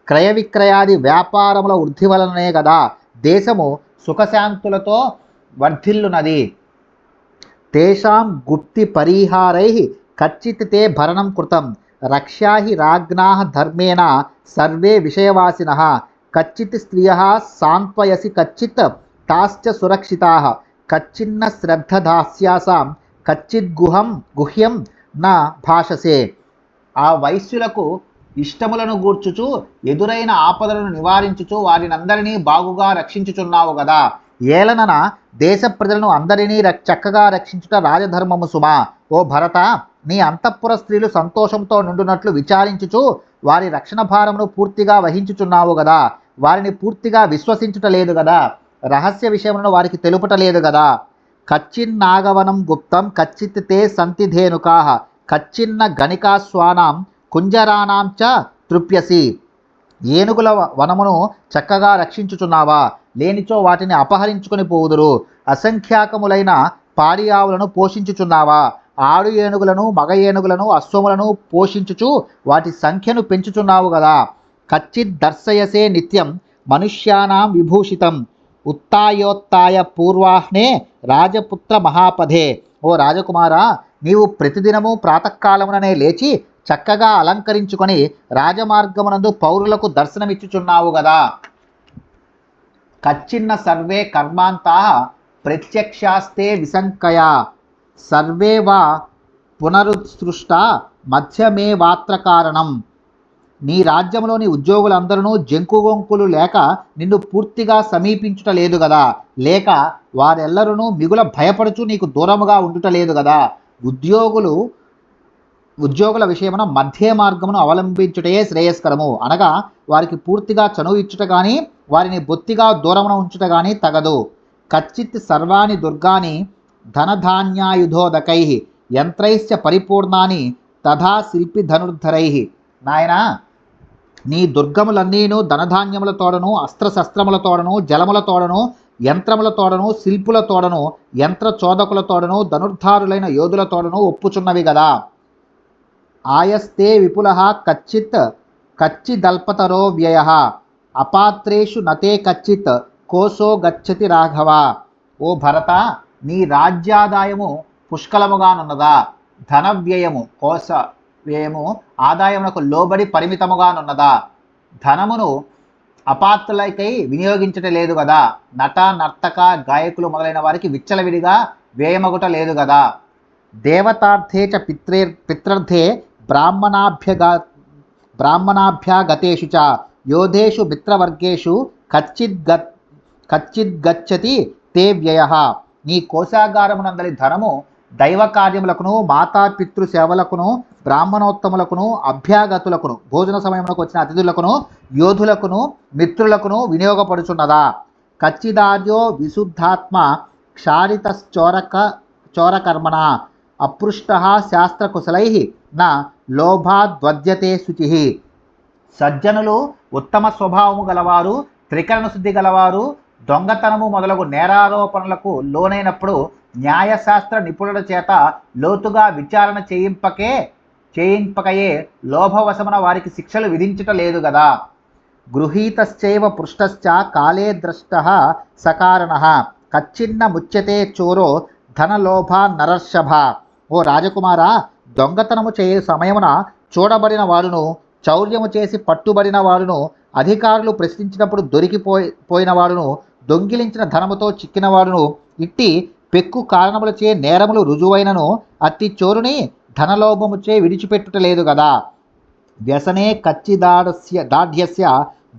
క్రయ విక్రయాది వ్యాపారముల వృద్ధి వలననే గదా దేశము సుఖశాంతులతో వర్ధిల్లునది. తేషాం గుప్తి పరిహారైః కచ్చిత్ తే భరణం కృతం రక్ష్యాహి రాజ్ఞాః ధర్మేణ సర్వే విషయవాసినః కచ్చిత్ స్త్రియః సాంత్వయసి కచ్చిత్ తాశ్చ సురక్షితాః కచ్చిన్న శ్రద్ధ దాస్యాసాం కచ్చిత్ గుహ్యం న భాషసే. ఆ వైశ్యులకు ఇష్టములను గూర్చుచు ఎదురైన ఆపదలను నివారించుచు వారినందరినీ బాగుగా రక్షించుచున్నావు గదా. ఏలనన దేశ ప్రజలను అందరినీ చక్కగా రక్షించుట రాజధర్మము సుమా. ఓ భరత, నీ అంతఃపుర స్త్రీలు సంతోషంతో నుండునట్లు విచారించుచు వారి రక్షణ భారమును పూర్తిగా వహించుచున్నావు గదా. వారిని పూర్తిగా విశ్వసించుట లేదు గదా. రహస్య విషయములను వారికి తెలుపుట లేదు గదా. కచ్చిన్నాగవనం గుప్తం కచ్చిత్ తే సంతి ధేనుకాః కచ్చిన్న గణికాస్వానాం కుంజరానాం చ తృప్యసి. ఏనుగుల వనమును చక్కగా రక్షించుచున్నావా? లేనిచో వాటిని అపహరించుకొని పోవుదురు. అసంఖ్యాకములైన పాడి ఆవులను పోషించుచున్నావా? ఆడు ఏనుగులను, మగ ఏనుగులను, అశ్వములను పోషించుచు వాటి సంఖ్యను పెంచుచున్నావు గదా. కచ్చిత్ దర్శయసే నిత్యం మనుష్యానాం విభూషితం ఉత్తాయోత్తాయ పూర్వాహ్నే రాజపుత్ర మహాపథే. ఓ రాజకుమారా, నీవు ప్రతిదినము ప్రాతకాలముననే లేచి చక్కగా అలంకరించుకొని రాజమార్గమునందు పౌరులకు దర్శనమిచ్చుచున్నావు గదా. కచ్చిన్న సర్వే కర్మాంతా ప్రత్యక్షాస్తే విశంకయ సర్వే వా పునరుత్సృష్ట మధ్యమే వాత్ర కారణం. నీ రాజ్యంలోని ఉద్యోగులందరూ జంకుగొంకులు లేక నిన్ను పూర్తిగా సమీపించుట లేదు గదా, లేక వారెల్లరూ మిగుల భయపడుచు నీకు దూరముగా ఉండుట లేదు గదా. ఉద్యోగుల విషయమున మధ్య మార్గమును అవలంబించుటయే శ్రేయస్కరము. అనగా వారికి పూర్తిగా చనువు ఇచ్చుట కానీ వారిని బొత్తిగా దూరమున ఉంచుట కానీ తగదు. కచ్చిత్ సర్వాణి దుర్గాని ధనధాన్యాయుధోదకై యంత్రైశ్చ పరిపూర్ణాని తథా శిల్పి ధనుర్ధరై. నాయనా, నీ దుర్గములన్నీను ధనధాన్యములతోడను, అస్త్రశస్త్రములతోడను, జలములతోడను, యంత్రములతోడను, శిల్పులతోడను, యంత్ర చోదకులతోడను, ధనుర్ధారులైన యోధులతోడను ఒప్పుచున్నవి గదా. ఆయస్తే విపుల కచ్చిదల్పతరో వ్యయ అపాత్రేషు నతే కచ్చిత్ కోసో గచ్చతి రాఘవ. ఓ భరత, నీ రాజ్యాదాయము పుష్కలముగానున్నదా? ధన వ్యయము కోస వ్యయము ఆదాయమునకు లోబడి పరిమితముగానున్నదా? ధనమును అపాత్రులకై వినియోగించట లేదు కదా. నట, నర్తక, గాయకులు మొదలైన వారికి విచ్చలవిడిగా వ్యయమగుట లేదు కదా. దేవతార్థే చ పిత్రర్థే బ్రాహ్మణాభ్యాగతేషు చ యోధేషు మిత్రవర్గేషు కచ్చిద్గచ్చతి తే వ్యయ. నీ కోశాగారమునందలి ధనము దైవ కార్యములకును, మాతాపితృ సేవలకును, బ్రాహ్మణోత్తములకును, అభ్యాగతులకును, భోజన సమయమునకు వచ్చిన అతిథులకును, యోధులకును, మిత్రులకును వినియోగపడుచున్నదా. కచ్చిదార్యో విశుద్ధాత్మ క్షారితశ్చోరకర్మణ అపృష్ట శాస్త్రకుశలై నా లోభాద్వద్యతే శుచి. సజ్జనులు ఉత్తమ స్వభావము గలవారు, త్రికరణ శుద్ధి గలవారు, దొంగతనము మొదలగు నేరారోపణలకు లోనైనప్పుడు న్యాయశాస్త్ర నిపుణుల చేత లోతుగా విచారణ చేయింపకయే లోభవశమున వారికి శిక్షలు విధించుట లేదు గదా. గృహీతశ్చైవ పృష్టశ్చ కాలే ద్రష్టః సకారణః కచ్చిన్న ముచ్యతే చోరో ధనలోభా నరర్షభ. ఓ రాజకుమారా, దొంగతనము చేయు సమయమున చూడబడిన వాడును, చౌర్యము చేసి పట్టుబడిన వాడును, అధికారులు ప్రశ్నించినప్పుడు దొరికిపోయిన వాడును, దొంగిలించిన ధనముతో చిక్కిన వాడును, ఇట్టి పెక్కు కారణములచే నేరములు రుజువైనను అట్టి చోరుని ధనలోభముచే విడిచిపెట్టుట లేదు గదా. వ్యసనే దాఢ్యస్య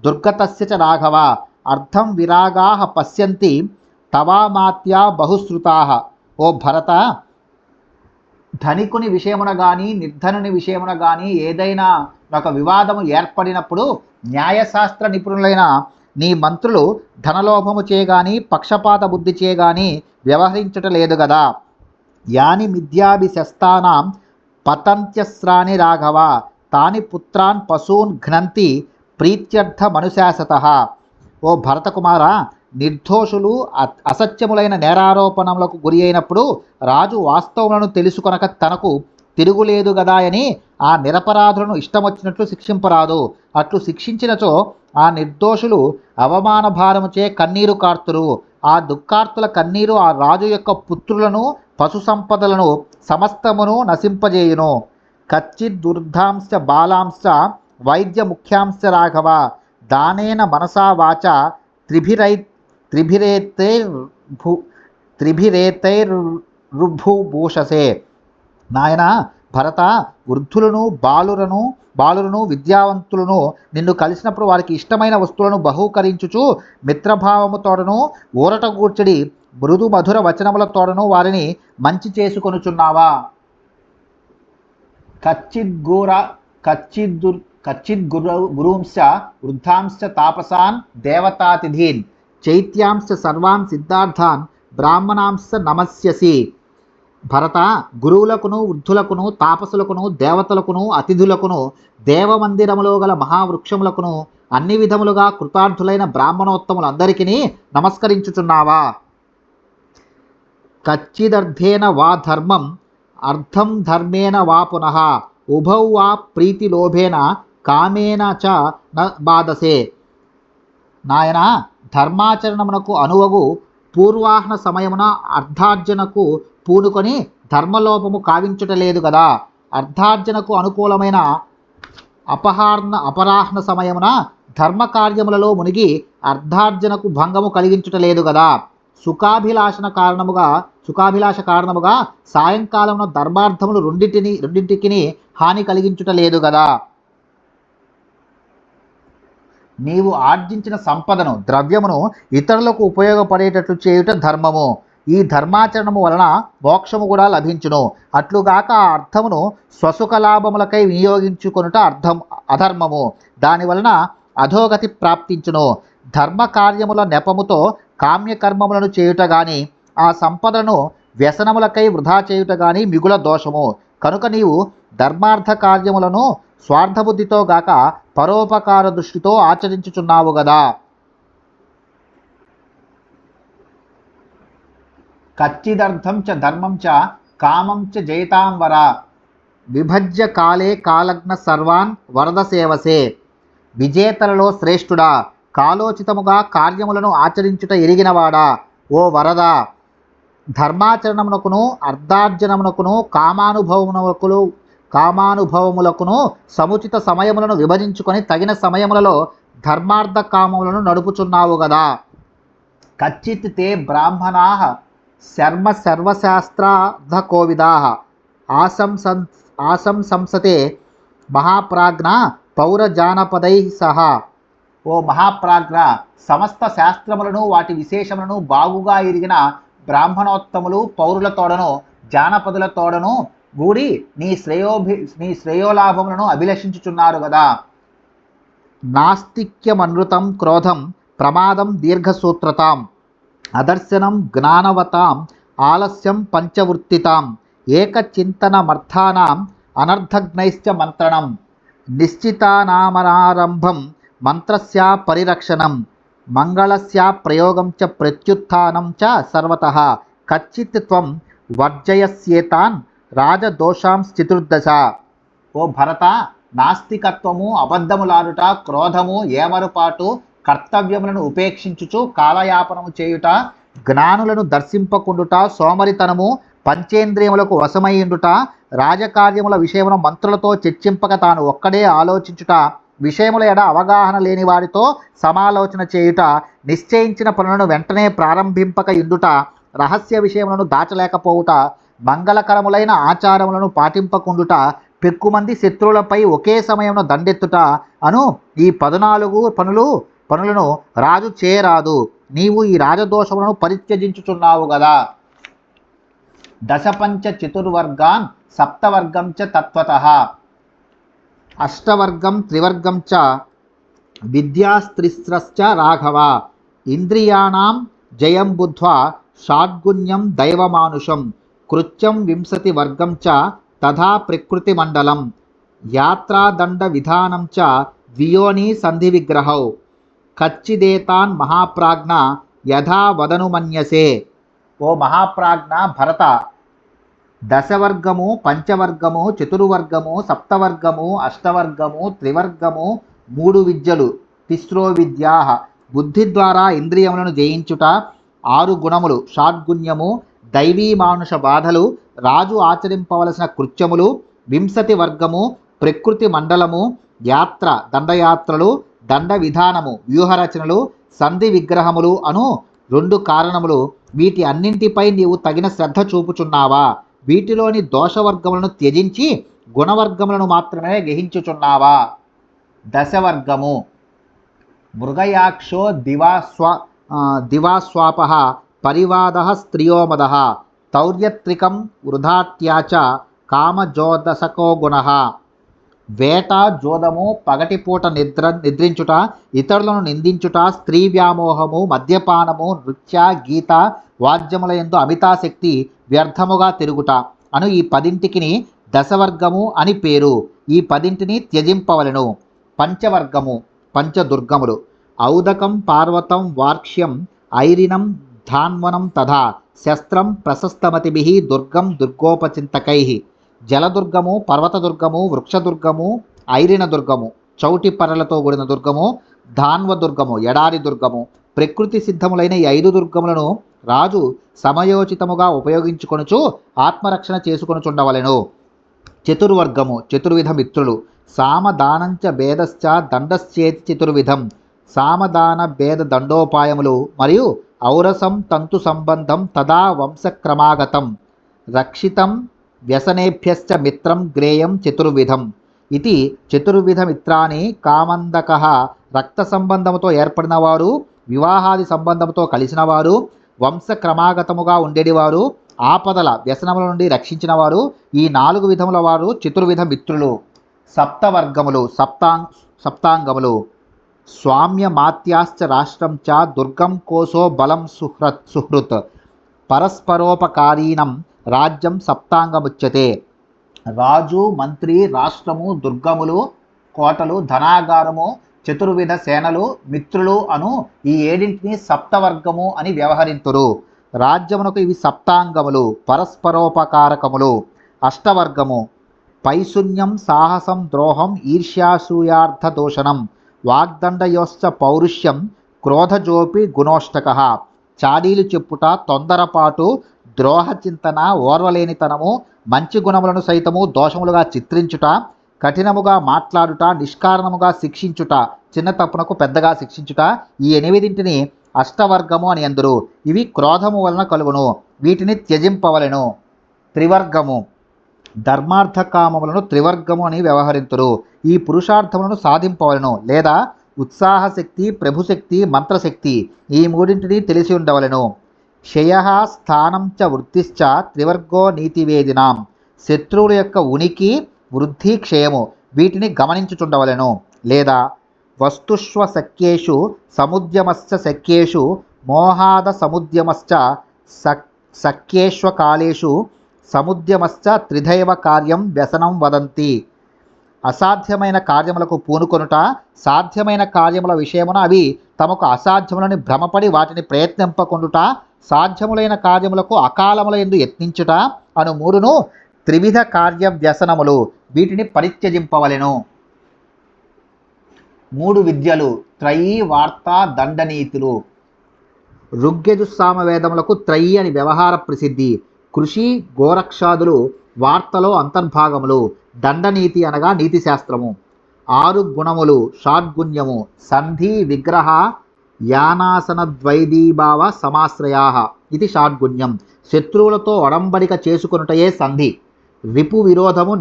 దుర్గతస్య చ రాఘవ అర్థం విరాగాః పశ్యంతి తవామాత్యా బహుశ్రుతాః. ఓ భరత, ధనికుని విషయమున కానీ నిర్ధనుని విషయమున కానీ ఏదైనా ఒక వివాదము ఏర్పడినప్పుడు న్యాయశాస్త్ర నిపుణులైన నీ మంత్రులు ధనలోభము చేయగాని పక్షపాత బుద్ధి చేయగాని వ్యవహరించట లేదు గదా. యాని మిథ్యాభిశస్తానాం పతంత్యస్రాని రాఘవ తాని పుత్రాన్ పశూన్ ఘ్నంతి ప్రీత్యర్థ మనుశాసతః. ఓ భరతకుమార, నిర్దోషులు అసత్యములైన నేరారోపణములకు గురి అయినప్పుడు రాజు వాస్తవములను తెలుసుకొనక తనకు తిరుగులేదు గదా అని ఆ నిరపరాధులను ఇష్టమొచ్చినట్లు శిక్షింపరాదు. అట్లు శిక్షించినచో ఆ నిర్దోషులు అవమాన భారముచే కన్నీరు కార్తురు. ఆ దుఃఖార్తుల కన్నీరు ఆ రాజు యొక్క పుత్రులను, పశు సంపదలను సమస్తమును నశింపజేయును. కచ్చిదుర్ధాంశ బాలాంశ వైద్య ముఖ్యాంశ రాఘవ దానేన మనసా వాచ త్రిభిరేతైర్భూషసే. నాయన భరత, వృద్ధులను, బాలులను, విద్యావంతులను నిన్ను కలిసినప్పుడు వారికి ఇష్టమైన వస్తువులను బహూకరించుచు మిత్రభావముతోడను ఊరట గూర్చడి మృదు మధుర వచనములతోడను వారిని మంచి చేసుకొనుచున్నావా. గురూంశ్చ వృద్ధాంశ్చ తాపసాన్ దేవతాతిథీన్ చైత్యాంశ్చ సర్వాన్ సిద్ధార్థాన్ బ్రాహ్మణాంశ్చ నమస్యసి. భరత, గురువులకును, వృద్ధులకును, తాపసులకును, దేవతలకును, అతిథులకును, దేవమందిరములో గల మహావృక్షములకును, అన్ని విధములుగా కృతార్థులైన బ్రాహ్మణోత్తములందరికీ నమస్కరించుచున్నావా? కచ్చిదర్థేన వా ధర్మం అర్థం ధర్మేణ వా పునః ఉభౌ వా ప్రీతిలోభేన కామేన చ న బాధసే. నాయన, ధర్మాచరణమునకు అనువగు పూర్వాహ్న సమయమున అర్ధార్జనకు పూనుకొని ధర్మలోపము కావించుటలేదు కదా. అర్ధార్జనకు అనుకూలమైన అపరాహ్న సమయమున ధర్మకార్యములలో మునిగి అర్ధార్జనకు భంగము కలిగించుటలేదు కదా. సుఖాభిలాష కారణముగా సాయంకాలమున ధర్మార్థములు రెండింటికి హాని కలిగించుటలేదు కదా. నీవు ఆర్జించిన సంపదను, ద్రవ్యమును ఇతరులకు ఉపయోగపడేటట్లు చేయుట ధర్మము. ఈ ధర్మాచరణము వలన మోక్షము కూడా లభించును. అట్లుగాక ఆ అర్థమును స్వసుఖ లాభములకై వినియోగించుకొనుట అధర్మము. దానివలన అధోగతి ప్రాప్తించును. ధర్మ కార్యముల నెపముతో కామ్యకర్మములను చేయుట గాని, ఆ సంపదను వ్యసనములకై వృధా చేయుట గాని మిగుల దోషము. కనుక నీవు ధర్మార్థ కార్యములను స్వార్థబుద్ధితో గాక పరోపకార దృష్టితో ఆచరించుచున్నావు గదా. కచ్చిదర్థం చ ధర్మం చ కామం చ జయతాం వర విభజ్య కాలే కాలగ్న సర్వాన్ వరద సేవసే. విజేతలలో శ్రేష్ఠుడా, కాలోచితముగా కార్యములను ఆచరించుట ఎరిగినవాడా, ఓ వరద, ధర్మాచరణమునకును అర్ధార్జనమునకును కామానుభవములకును సముచిత సమయములను విభజించుకొని తగిన సమయములలో ధర్మార్థ కామములను నడుపుచున్నావు గదా. కచ్చిత్ తే బ్రాహ్మణాః సర్వశాస్త్రార్థకోవిదాః ఆశంసతే మహాప్రాజ్ఞ పౌరజానపదై సహా. ఓ మహాప్రాజ్ఞ, సమస్త శాస్త్రములను వాటి విశేషములను బాగుగా ఎరిగిన బ్రాహ్మణోత్తములు పౌరులతోడను జానపదులతోడను గూడి నీ శ్రేయోలాభములను అభిలషించుచున్నారు గదా. నాస్తిక్యమనృతం క్రోధం ప్రమాదం దీర్ఘసూత్రతాం అదర్శనం జ్ఞానవతాం ఆలస్యం పంచవృత్తితాం ఏకచింతనమర్థానాం అనర్థజ్ఞైశ్చ మంత్రణం నిశ్చితానామనారంభం మంత్రస్య పరిరక్షణం మంగళస్య ప్రయోగం చ ప్రత్యుత్థానం చ సర్వతః కచ్చిత్ త్వం వర్జయస్యేతాన్ రాజదోషాంశ్చతుర్దశ. ఓ భరత, నాస్తికత్వము, అబద్ధములాడుట, క్రోధము, ఏమరుపాటు, కర్తవ్యములను ఉపేక్షించుచు కాలయాపనము చేయుట, జ్ఞానులను దర్శింపకుండుట, సోమరితనము, పంచేంద్రియములకు వశమైండుట, రాజకార్యముల విషయమున మంత్రులతో చర్చింపక తాను ఒక్కడే ఆలోచించుట, విషయముల ఎడ అవగాహన లేని వారితో సమాలోచన చేయుట, నిశ్చయించిన పనులను వెంటనే ప్రారంభింపక ఇండుట, రహస్య విషయములను దాచలేకపోవుట, మంగళకరములైన ఆచారములను పాటింపకుండుట, పెక్కుమంది శత్రువులపై ఒకే సమయంలో దండెత్తుట అను ఈ 14 పనులను రాజు చేయరాదు. నీవు ఈ రాజదోషములను పరిత్యజించుచున్నావు గదా. దశపంచ చతుర్వర్గాన్ సప్తవర్గం చ తత్వతః అష్టవర్గం త్రివర్గం చ విద్యాస్త్రిస్రశ్చ రాఘవ ఇంద్రియాణం జయం బుద్ధ్వా షాడ్గుణ్యం దైవమానుషం కృత్యం 20 వర్గం చ తథా ప్రకృతి మండలం యాత్రాదండ విధానం చ ద్వియోని సంధి విగ్రహౌ కచ్చిదేతాన్ మహాప్రాజ్ఞ యథా వదనుమన్యసే. ఓ మహాప్రాజ్ఞ భరత, దశవర్గము, పంచవర్గము, చతుర్వర్గము, సప్తవర్గము, అష్టవర్గము, త్రివర్గము, 3 విద్యలు, తిస్రో విద్యా, బుద్ధి ద్వారా ఇంద్రియములను జయించుట, 6 గుణములు, షాడ్గుణ్యము, దైవీ మానుష బాధలు, రాజు ఆచరింపవలసిన కృత్యములు, 20 వర్గము, ప్రకృతి మండలము, యాత్ర దండయాత్రలు, దండ విధానము వ్యూహరచనలు, సంధి విగ్రహములు అను 2 కారణములు. వీటి అన్నింటిపై నీవు తగిన శ్రద్ధ చూపుచున్నావా? వీటిలోని దోషవర్గములను త్యజించి గుణవర్గములను మాత్రమే గ్రహించుచున్నావా? దశవర్గము మృగయాక్షో దివాస్వాప పరివాద స్త్రియోమద తౌర్యత్రికం వృధాత్యాచ కామజోదశకో గుణ. వేట, జోదము, పగటిపూట నిద్రించుట, ఇతరులను నిందించుట, స్త్రీ వ్యామోహము, మద్యపానము, నృత్య, గీత, వాద్యములయందు అమితాశక్తి, వ్యర్థముగా తిరుగుట అను ఈ 10ంటికి దశవర్గము అని పేరు. ఈ 10ంటిని త్యజింపవలెను. పంచవర్గము పంచదుర్గములు. ఔదకం పార్వతం వార్క్ష్యం ఐరినం ధాన్వనం తథా శస్త్రం ప్రశస్తమతిభిః దుర్గం దుర్గోపచింతకై. జలదుర్గము, పర్వతదుర్గము, వృక్షదుర్గము, ఐరిన దుర్గము, చౌటి పర్రలతో కూడిన దుర్గము, ధాన్వ దుర్గము, ఎడారి దుర్గము. ప్రకృతి సిద్ధములైన ఈ 5 దుర్గములను రాజు సమయోచితముగా ఉపయోగించుకొనుచు ఆత్మరక్షణ చేసుకొనుచుండవలెను. చతుర్వర్గము, చతుర్విధ మిత్రులు. సామదానంచ భేదశ్చ దండశ్చేతి చతుర్విధం. సామదాన భేద దండోపాయములు మరియు ఔరసం తంతు సంబంధం తదా వంశక్రమాగతం. రక్షితం వ్యసనేభ్యశ్చ మిత్రం గ్రేయం చతుర్విధం. ఇది చతుర్విధ మిత్రాన్ని కామందకః. రక్త సంబంధముతో ఏర్పడిన వారు, వివాహాది సంబంధముతో కలిసిన వారు, వంశక్రమాగతముగా ఉండేటివారు, ఆపదల వ్యసనముల నుండి రక్షించిన వారు, ఈ 4 విధముల వారు చతుర్విధ మిత్రులు. సప్తవర్గములు, సప్తాంగములు. స్వామ్య మాత్యాశ్చ రాష్ట్రం చ దుర్గం కోశో బలం సుహృత్. పరస్పరోపకారీనం రాజ్యం సప్తాంగముచ్యతే. రాజు, మంత్రి, రాష్ట్రము, దుర్గములు, కోటలు, ధనాగారము, చతుర్విధ సేనలు, మిత్రులు అను ఈ 7 సప్తవర్గము అని వ్యవహరింతురు. రాజ్యమునకు ఇవి సప్తాంగములు, పరస్పరోపకారకములు. అష్టవర్గము. పైశూన్యం సాహసం ద్రోహం ఈర్ష్యాసూయార్థ దోషణం వాగ్దండయోశ్చ పౌరుష్యం క్రోధజోపి గుణోష్టకః. చాడీలు చెప్పుట, తొందరపాటు, ద్రోహచింతన, ఓర్వలేనితనము, మంచి గుణములను సైతము దోషములుగా చిత్రించుట, కఠినముగా మాట్లాడుట, నిష్కారణముగా శిక్షించుట, చిన్న తప్పునకు పెద్దగా శిక్షించుట, ఈ 8 అష్టవర్గము అని అందురు. ఇవి క్రోధము వలన కలుగును. వీటిని త్యజింపవలెను. త్రివర్గము. ధర్మార్థ కామములను త్రివర్గము అని వ్యవహరింతురు. ఈ పురుషార్థములను సాధింపవలెను. లేదా ఉత్సాహశక్తి, ప్రభుశక్తి, మంత్రశక్తి, ఈ 3 తెలిసి ఉండవలెను. క్షయః స్థానం చ వృత్తిశ్చ త్రివర్గో నీతివేదినాం. శత్రువుల యొక్క ఉనికి, వృద్ధి, క్షయము వీటిని గమనించుచుండవలెను. లేదా వస్తుష్వ శక్యేషు సముద్యమశ్చ శక్యేషు మోహాద సముద్యమశ్చ శక్యేష్వకాలేషు సముద్యమశ్చ త్రిధైవ కార్యం వ్యసనం వదంతి. అసాధ్యమైన కార్యములకు పూనుకొనుట, సాధ్యమైన కార్యముల విషయమున అవి తమకు అసాధ్యములని భ్రమపడి వాటిని ప్రయత్నింపకొనుట, సాధ్యములైన కార్యములకు అకాలముల యందు యత్నించుట అను 3 త్రివిధ కార్య వ్యసనములు. వీటిని పరిత్యజింపవలెను. 3 విద్యలు. త్రయీ వార్త దండనీతులు. ఋగ్యజుస్సామవేదములకు త్రయీ అని వ్యవహార ప్రసిద్ధి. కృషి, గోరక్షాదులు వార్తలో అంతర్భాగములు. దండనీతి అనగా నీతి శాస్త్రము. 6 గుణములు. షాడ్గుణ్యము. సంధి, విగ్రహ, యానాసన ద్వైదీభావ సమాశ్రయా. ఇది షాడ్గుణ్యం. శత్రువులతో ఒడంబడిక చేసుకొనుటయే సంధి. రిపు విరోధము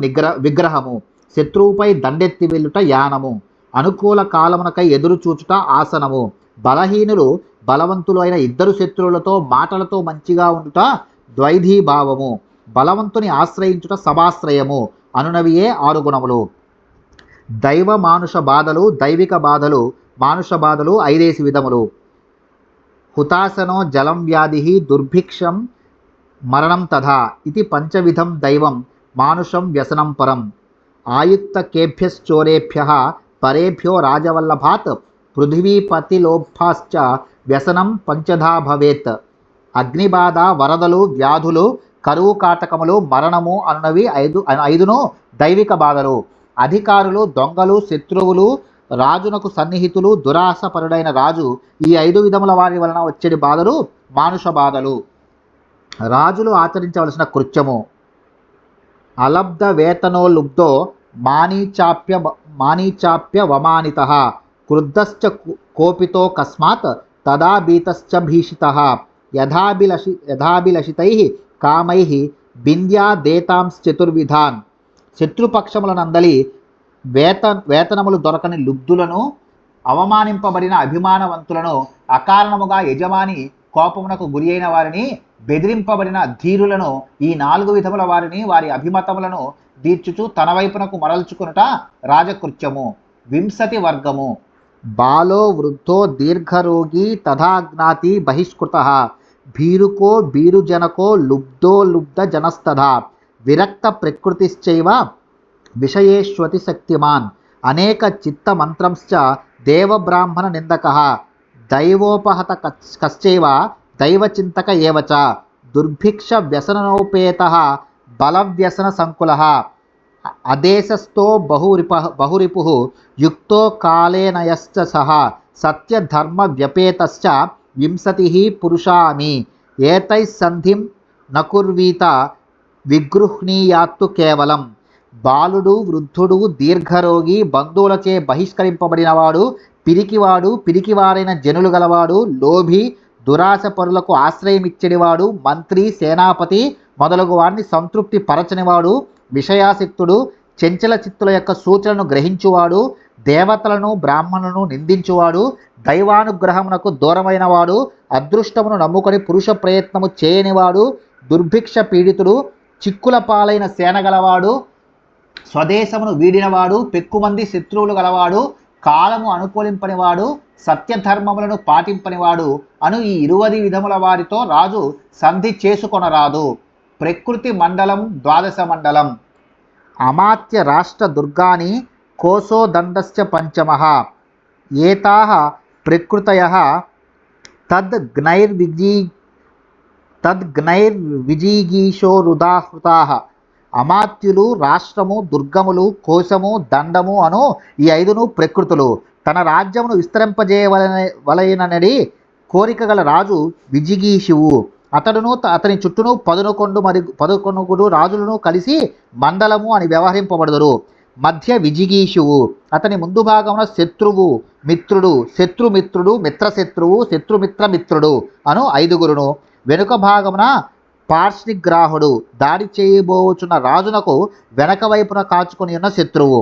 విగ్రహము. శత్రువుపై దండెత్తి వెళ్ళుట యానము. అనుకూల కాలమునకై ఎదురు చూచుట ఆసనము. బలహీనులు బలవంతులు అయిన 2 శత్రువులతో మాటలతో మంచిగా ఉండుట ద్వైధీభావము. బలవంతుని ఆశ్రయించుట సమాశ్రయము అనునవియే 6 గుణములు. దైవ మానుష బాధలు, దైవిక బాధలు, మానుష బాధలు 5 విధములు. హుతాశనో జలం వ్యాధి దుర్భిక్షం మరణం తథా. ఇది పంచవిధం దైవం మానుషం వ్యసనం పరం. ఆయుక్తకేభ్యశ్చోరేభ్యః పరేభ్యో రాజవల్లభాత్ పృథివీపతిలోభాశ్చ వ్యసనం పంచధా భవేత్. అగ్నిబాధ, వరదలు, వ్యాధులు, కరువు కాటకములు, మరణము అన్నవి 5 దైవిక బాధలు. అధికారులు, దొంగలు, శత్రువులు, రాజునకు సన్నిహితులు, దురాశపరుడైన రాజు, ఈ 5 విధముల వారి వలన వచ్చేటి బాధలు మానుష బాధలు. రాజులు ఆచరించవలసిన కృత్యము. అలబ్ధ వేతనో లుబ్ధో మానీచాప్య వమానితః క్రుద్ధశ్చ కోపితో కస్మాత్ తదా భీతశ్చ భీషితః యథాభిలషితైః కామైః బింద్యాదేతాంశ్చతుర్విధాన్. శత్రుపక్షములనందలి వేతనములు దొరకని లుబ్ధులను, అవమానింపబడిన అభిమానవంతులను, అకారణముగా యజమాని కోపమునకు గురి అయిన వారిని, బెదిరింపబడిన ధీరులను, ఈ 4 విధముల వారిని వారి అభిమతములను దీర్చుచు తన వైపునకు మరల్చుకునుట రాజకృత్యము. 20 వర్గము. బాలో వృద్ధో దీర్ఘరోగి తథాజ్ఞాతి బహిష్కృతః భీరుకో భీరుజనకో లుబ్ధో లుబ్ధ జనస్తథా విరక్త ప్రకృతిశ్చైవ విషయేష్వతి శక్తిమాన్. అనేక చిత్త మంత్రంశ్చ దేవబ్రాహ్మణ నిందక దైవోపహత కశ్చైవ దైవచింతక ఏవచ దుర్భిక్ష వ్యసనోపేత బలవ్యసన సంకుల అదేశస్థో బహురిపు యుక్తో కాలేనయశ్చ సహ సత్యధర్మ వ్యపేతశ్చ వింశతి పురుషామి ఏతైః సంధిం నకుర్వీత విగృహ్ణీయాత్తు కేవలం. బాలుడు, వృద్ధుడు, దీర్ఘరోగి, బంధువులచే బహిష్కరింపబడినవాడు, పిరికివాడైన జనులు గలవాడు, లోభి, దురాశ పరులకు ఆశ్రయమిచ్చడివాడు, మంత్రి, సేనాపతి మొదలగు వారిని సంతృప్తి పరచనివాడు, విషయాసక్తుడు, చెంచల చిత్తుల యొక్క సూచనను గ్రహించువాడు, దేవతలను బ్రాహ్మణులను నిందించువాడు, దైవానుగ్రహమునకు దూరమైనవాడు, అదృష్టమును నమ్ముకొని పురుష ప్రయత్నము చేయనివాడు, దుర్భిక్ష పీడితుడు, చిక్కుల పాలైన సేనగలవాడు, స్వదేశమును వీడినవాడు, పెక్కుమంది శత్రువులు గలవాడు, కాలము అనుకూలింపనివాడు, సత్యధర్మములను పాటింపనివాడు అను ఈ 20 విధముల వారితో రాజు సంధి చేసుకొనరాదు. ప్రకృతి మండలం 12 మండలం. అమాత్య రాష్ట్ర దుర్గాని కోసో దండశ్చ పంచమః ఏతాః ప్రకృతయః తద్గ్నైర్విజిగీషోరుదాహృతాః. అమాత్యులు, రాష్ట్రము, దుర్గములు, కోశము, దండము అను ఈ 5 ప్రకృతులు. తన రాజ్యమును విస్తరింపజేయవలనని కోరిక గల రాజు విజిగీషువు. అతడును అతని చుట్టూను 11 రాజులను కలిసి మండలము అని వ్యవహరింపబడుదురు. మధ్య విజిగీషువు. అతని ముందు భాగమున శత్రువు, మిత్రుడు, శత్రుమిత్రుడు, మిత్రశత్రువు, శత్రుమిత్రమిత్రుడు అను 5. వెనుక భాగమున పార్ష్నిగ్రాహుడు, దాడి చేయబోచున్న రాజునకు వెనక వైపున కాచుకొని ఉన్న శత్రువు.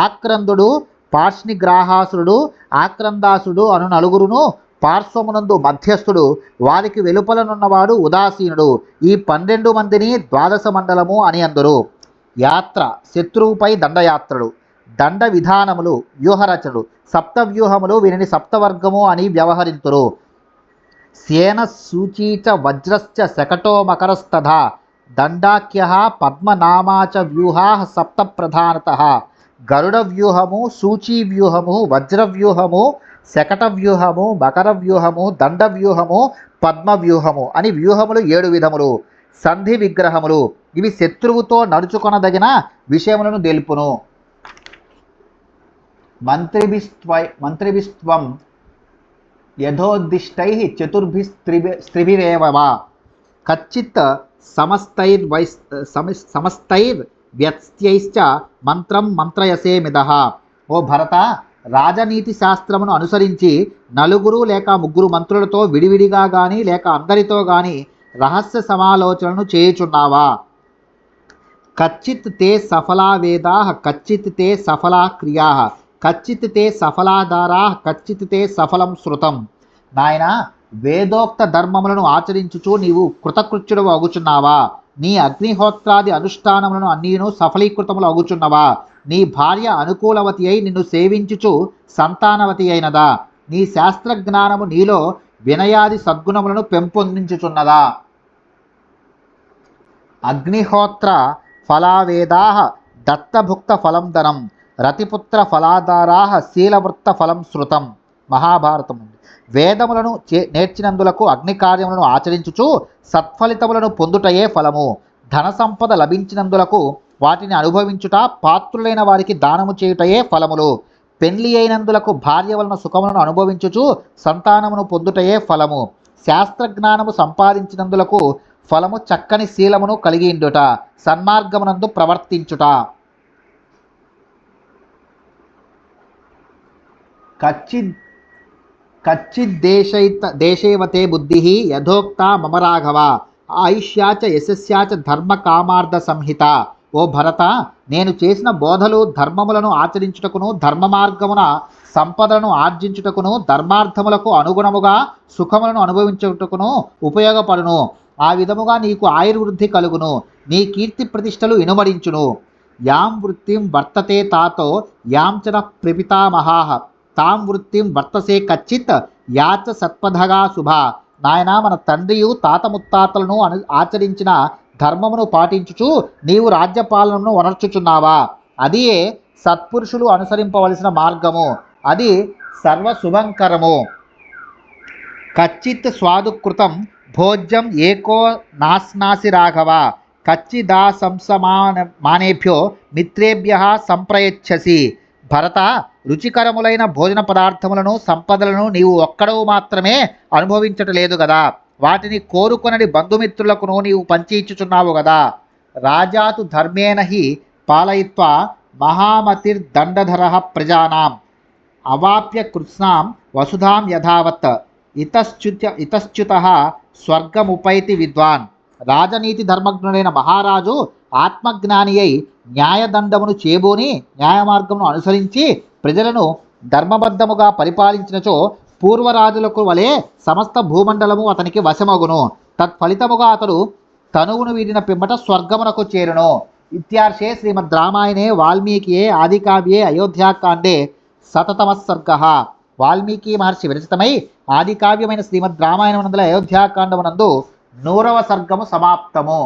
ఆక్రందుడు, పార్ష్నిగ్రాహాసురుడు, ఆక్రందాసుడు అను 4. పార్శ్వమునందు మధ్యస్థుడు, వారికి వెలుపలనున్నవాడు ఉదాసీనుడు. ఈ 12 మందిని 12 మండలము అని అందరు. యాత్ర శత్రువుపై దండయాత్రలు. దండ విధానములు వ్యూహరచనలు. సప్తవ్యూహములు వీరిని సప్తవర్గము అని వ్యవహరింతురు. సేన సూచీచ వజ్రశ్చ శకటో మకరస్తథా దండాఖ్యః పద్మనామాచ వ్యూహాః సప్త ప్రధానతః. గరుడ వ్యూహము, సూచీ వ్యూహము, వజ్ర వ్యూహము, శకట వ్యూహము, మకర వ్యూహము, దండ వ్యూహము, పద్మ వ్యూహము అని వ్యూహములు 7 విధములు. సంధి విగ్రహములు. ఇవి శత్రువుతో నడుచుకొనదగిన విషయములను తెలుపును. మంత్రిభిస్త్వం యథోద్దిష్టైః చతుర్భిస్త్రిభిరేవ కచ్చిత్ సమస్తైర్వ్యత్యైశ్చ మంత్రం మంత్రయసేమిదః. ఓ భరత, రాజనీతి శాస్త్రమును అనుసరించి 4 లేక 3 మంత్రులతో విడివిడిగా గాని లేక అందరితో గాని రహస్య సమాలోచనను చేయుచున్నావా? కచ్చిత్ తే సఫలా వేదాః కచ్చిత్ తే సఫలా క్రియాః కచ్చిత్ తే సఫలాధారాః కచ్చిత్ తే సఫలం శృతం. నాయన, వేదోక్త ధర్మములను ఆచరించుచు నీవు కృతకృత్యుడు అగుచున్నావా? నీ అగ్నిహోత్రాది అనుష్ఠానములను అన్నీను సఫలీకృతములు అగుచున్నవా? నీ భార్య అనుకూలవతి అయి నిన్ను సేవించుచు సంతానవతి అయినదా? నీ శాస్త్రజ్ఞానము నీలో వినయాది సద్గుణములను పెంపొందించుచున్నదా? అగ్నిహోత్ర ఫలావేదాః దత్తభుక్త ఫలం ధనం రతిపుత్ర ఫలాధారాః శీలవృత్త ఫలం శృతం. మహాభారతం. వేదములను నేర్చినందులకు అగ్ని కార్యములను ఆచరించుచు సత్ఫలితములను పొందుటయే ఫలము. ధన సంపద లభించినందులకు వాటిని అనుభవించుట, పాత్రులైన వారికి దానము చేయుటయే ఫలములు. పెండ్లి అయినందులకు భార్య వలన సుఖములను అనుభవించుచు సంతానమును పొందుటయే ఫలము. శాస్త్రజ్ఞానము సంపాదించినందులకు ఫలము చక్కని శీలమును కలిగియుండుట, సన్మార్గమునందు ప్రవర్తించుట. కచ్చిద్దేశైవతే బుద్ధి యథోక్త మమ రాఘవ ఆయుష్యాచ యశస్యాచ ధర్మ కామార్థ సంహిత. ఓ భరత, నేను చేసిన బోధలు ధర్మములను ఆచరించుటకును, ధర్మ మార్గమున సంపదలను ఆర్జించుటకును, ధర్మార్థములకు అనుగుణముగా సుఖములను అనుభవించుటకును ఉపయోగపడును. ఆ విధముగా నీకు ఆయుర్వృద్ధి కలుగును, నీ కీర్తి ప్రతిష్టలు ఇనుమడించును. యాం వృత్తిం వర్తతే తాతో యాంచన ప్రపితామహాః తాం వృత్తిం వర్తసే కచ్చిత్ యాచ సత్పథగా శుభ. నాయన, మన తండ్రియు తాత ముత్తాతలను ఆచరించిన ధర్మమును పాటించుచు నీవు రాజ్యపాలనను వనర్చుచున్నావా? అదియే సత్పురుషులు అనుసరింపవలసిన మార్గము. అది సర్వశుభంకరము. కచ్చిత్ స్వాదుకృతం భోజ్యం ఏకో నాస్నాసి రాఘవ కచ్చిదాశంసమానేభ్యో మిత్రేభ్య సంప్రయచ్చసి. భరత, రుచికరములైన భోజన పదార్థములను సంపదలను నీవు ఒక్కడవు మాత్రమే అనుభవించటలేదు గదా, వాటిని కోరుకొనని బంధుమిత్రులకును నీవు పంచి ఇచ్చుచున్నావు గదా. రాజాతు ధర్మేణ హి పాలయిత్వా మహామతిర్దండధర ప్రజానాం అవాప్య కృత్స్నాం వసుధాం యథావత్ ఇతశ్చ్యుత స్వర్గముపైతి విద్వాన్. రాజనీతి ధర్మజ్ఞుడైన మహారాజు ఆత్మజ్ఞాని అయి న్యాయదండమును చేబూని న్యాయమార్గమును అనుసరించి ప్రజలను ధర్మబద్ధముగా పరిపాలించినచో పూర్వరాజులకు వలె సమస్త భూమండలము అతనికి వశమగును. తత్ఫలితముగా అతడు తనువును వీడిన పిమ్మట స్వర్గమునకు చేరును. ఇత్యార్షే శ్రీమద్ రామాయణే వాల్మీకియే ఆదికావ్యే అయోధ్యాకాండే శతతమస్సర్గః. వాల్మీకి మహర్షి విరచితమై ఆదికావ్యమైన శ్రీమద్ రామాయణమునందల అయోధ్యాకాండమునందు 100వ సర్గము సమాప్తము.